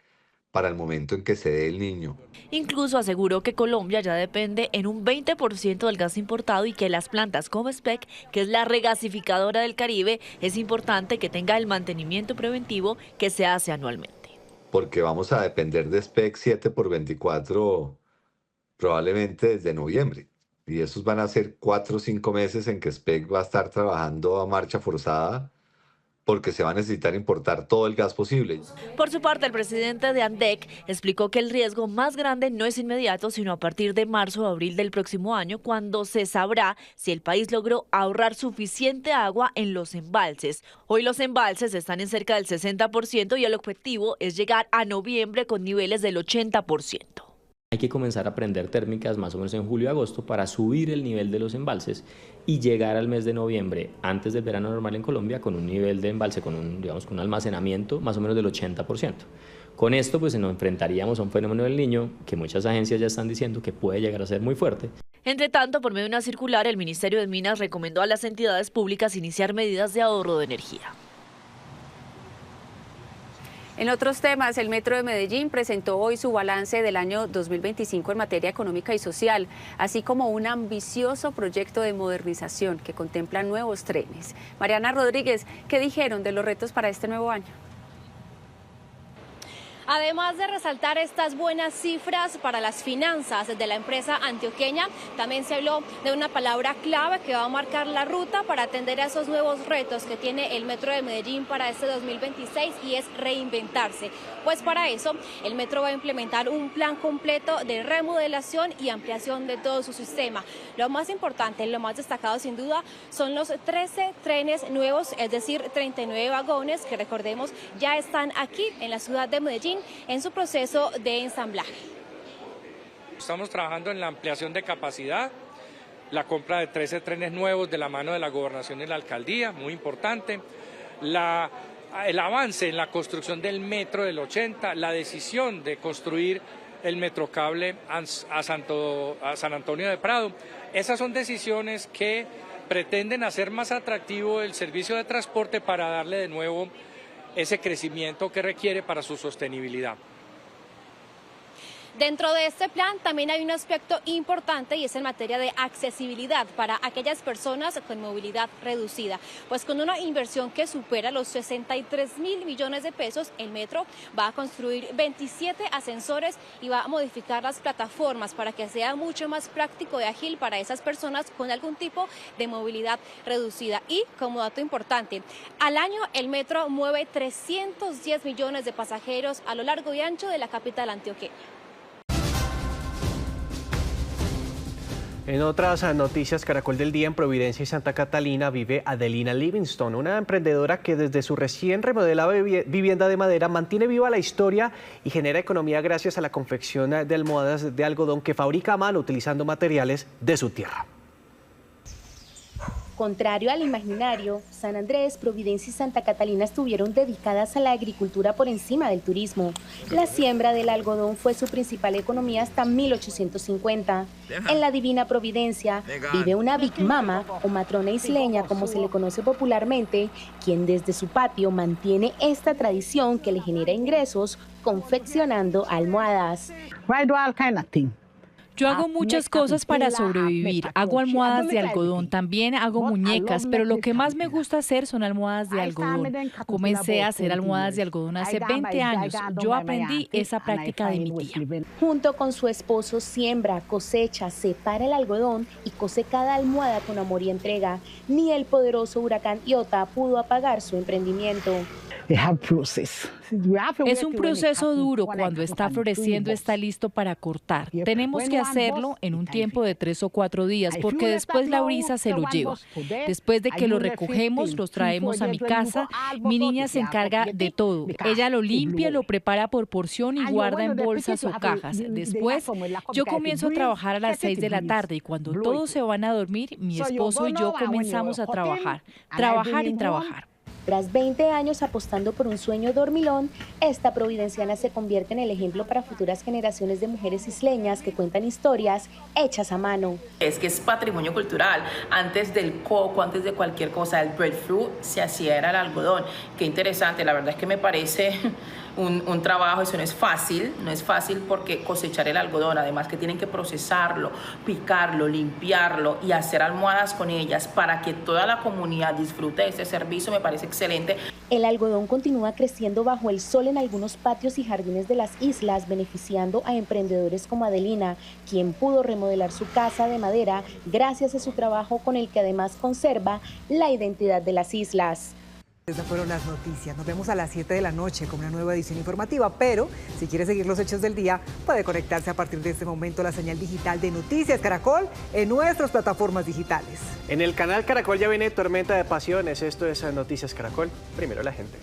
Speaker 19: para el momento en que se dé el Niño.
Speaker 18: Incluso aseguró que Colombia ya depende en un 20% del gas importado y que las plantas como SPEC, que es la regasificadora del Caribe, es importante que tenga el mantenimiento preventivo que se hace anualmente.
Speaker 19: Porque vamos a depender de SPEC 7x24 probablemente desde noviembre. Y esos van a ser 4 o 5 meses en que SPEC va a estar trabajando a marcha forzada porque se va a necesitar importar todo el gas posible.
Speaker 18: Por su parte, el presidente de ANDEC explicó que el riesgo más grande no es inmediato, sino a partir de marzo o abril del próximo año, cuando se sabrá si el país logró ahorrar suficiente agua en los embalses. Hoy los embalses están en cerca del 60% y el objetivo es llegar a noviembre con niveles del 80%.
Speaker 7: Hay que comenzar a prender térmicas más o menos en julio y agosto para subir el nivel de los embalses y llegar al mes de noviembre, antes del verano normal en Colombia, con un nivel de embalse, con un almacenamiento más o menos del 80%. Con esto pues nos enfrentaríamos a un fenómeno del Niño que muchas agencias ya están diciendo que puede llegar a ser muy fuerte.
Speaker 18: Entre tanto, por medio de una circular, el Ministerio de Minas recomendó a las entidades públicas iniciar medidas de ahorro de energía.
Speaker 30: En otros temas, el Metro de Medellín presentó hoy su balance del año 2025 en materia económica y social, así como un ambicioso proyecto de modernización que contempla nuevos trenes. Mariana Rodríguez, ¿qué dijeron de los retos para este nuevo año?
Speaker 9: Además de resaltar estas buenas cifras para las finanzas de la empresa antioqueña, también se habló de una palabra clave que va a marcar la ruta para atender a esos nuevos retos que tiene el Metro de Medellín para este 2026 y es reinventarse. Pues para eso, el Metro va a implementar un plan completo de remodelación y ampliación de todo su sistema. Lo más importante, lo más destacado sin duda, son los 13 trenes nuevos, es decir, 39 vagones que recordemos ya están aquí en la ciudad de Medellín en su proceso de ensamblaje.
Speaker 10: Estamos trabajando en la ampliación de capacidad, la compra de 13 trenes nuevos de la mano de la Gobernación y la Alcaldía, muy importante, el avance en la construcción del metro del 80, la decisión de construir el metrocable a San Antonio de Prado. Esas son decisiones que pretenden hacer más atractivo el servicio de transporte para darle de nuevo ese crecimiento que requiere para su sostenibilidad.
Speaker 9: Dentro de este plan también hay un aspecto importante y es en materia de accesibilidad para aquellas personas con movilidad reducida. Pues con una inversión que supera los 63.000 millones de pesos, el metro va a construir 27 ascensores y va a modificar las plataformas para que sea mucho más práctico y ágil para esas personas con algún tipo de movilidad reducida. Y como dato importante, al año el metro mueve 310 millones de pasajeros a lo largo y ancho de la capital antioqueña.
Speaker 14: En otras noticias, Caracol del Día, en Providencia y Santa Catalina vive Adelina Livingston, una emprendedora que desde su recién remodelada vivienda de madera mantiene viva la historia y genera economía gracias a la confección de almohadas de algodón que fabrica a mano utilizando materiales de su tierra.
Speaker 11: Contrario al imaginario, San Andrés, Providencia y Santa Catalina estuvieron dedicadas a la agricultura por encima del turismo. La siembra del algodón fue su principal economía hasta 1850. En la divina Providencia vive una Big Mama o matrona isleña, como se le conoce popularmente, quien desde su patio mantiene esta tradición que le genera ingresos confeccionando almohadas.
Speaker 13: Yo hago muchas cosas para sobrevivir. Hago almohadas de algodón, también hago muñecas, pero lo que más me gusta hacer son almohadas de algodón. Comencé a hacer almohadas de algodón hace 20 años. Yo aprendí esa práctica de mi tía.
Speaker 11: Junto con su esposo siembra, cosecha, separa el algodón y cose cada almohada con amor y entrega. Ni el poderoso huracán Iota pudo apagar su emprendimiento.
Speaker 13: Es un proceso duro. Cuando está floreciendo está listo para cortar. Tenemos que hacerlo en un tiempo de 3 o 4 días porque después la brisa se lo lleva. Después de que lo recogemos, los traemos a mi casa. Mi niña se encarga de todo. Ella lo limpia, lo prepara por porción y guarda en bolsas o cajas. Después yo comienzo a trabajar a las 6 de la tarde y cuando todos se van a dormir, mi esposo y yo comenzamos a trabajar y trabajar.
Speaker 11: Tras 20 años apostando por un sueño dormilón, esta providenciana se convierte en el ejemplo para futuras generaciones de mujeres isleñas que cuentan historias hechas a mano.
Speaker 20: Es que es patrimonio cultural. Antes del coco, antes de cualquier cosa, el breadfruit se hacía era el algodón. Qué interesante, la verdad es que me parece un trabajo, eso no es fácil porque cosechar el algodón, además que tienen que procesarlo, picarlo, limpiarlo y hacer almohadas con ellas para que toda la comunidad disfrute de este servicio, me parece excelente.
Speaker 11: El algodón continúa creciendo bajo el sol en algunos patios y jardines de las islas, beneficiando a emprendedores como Adelina, quien pudo remodelar su casa de madera gracias a su trabajo con el que además conserva la identidad de las islas.
Speaker 8: Esas fueron las noticias. Nos vemos a las 7 de la noche con una nueva edición informativa, pero si quiere seguir los hechos del día, puede conectarse a partir de este momento a la señal digital de Noticias Caracol en nuestras plataformas digitales.
Speaker 14: En el canal Caracol ya viene Tormenta de Pasiones. Esto es Noticias Caracol. Primero la gente.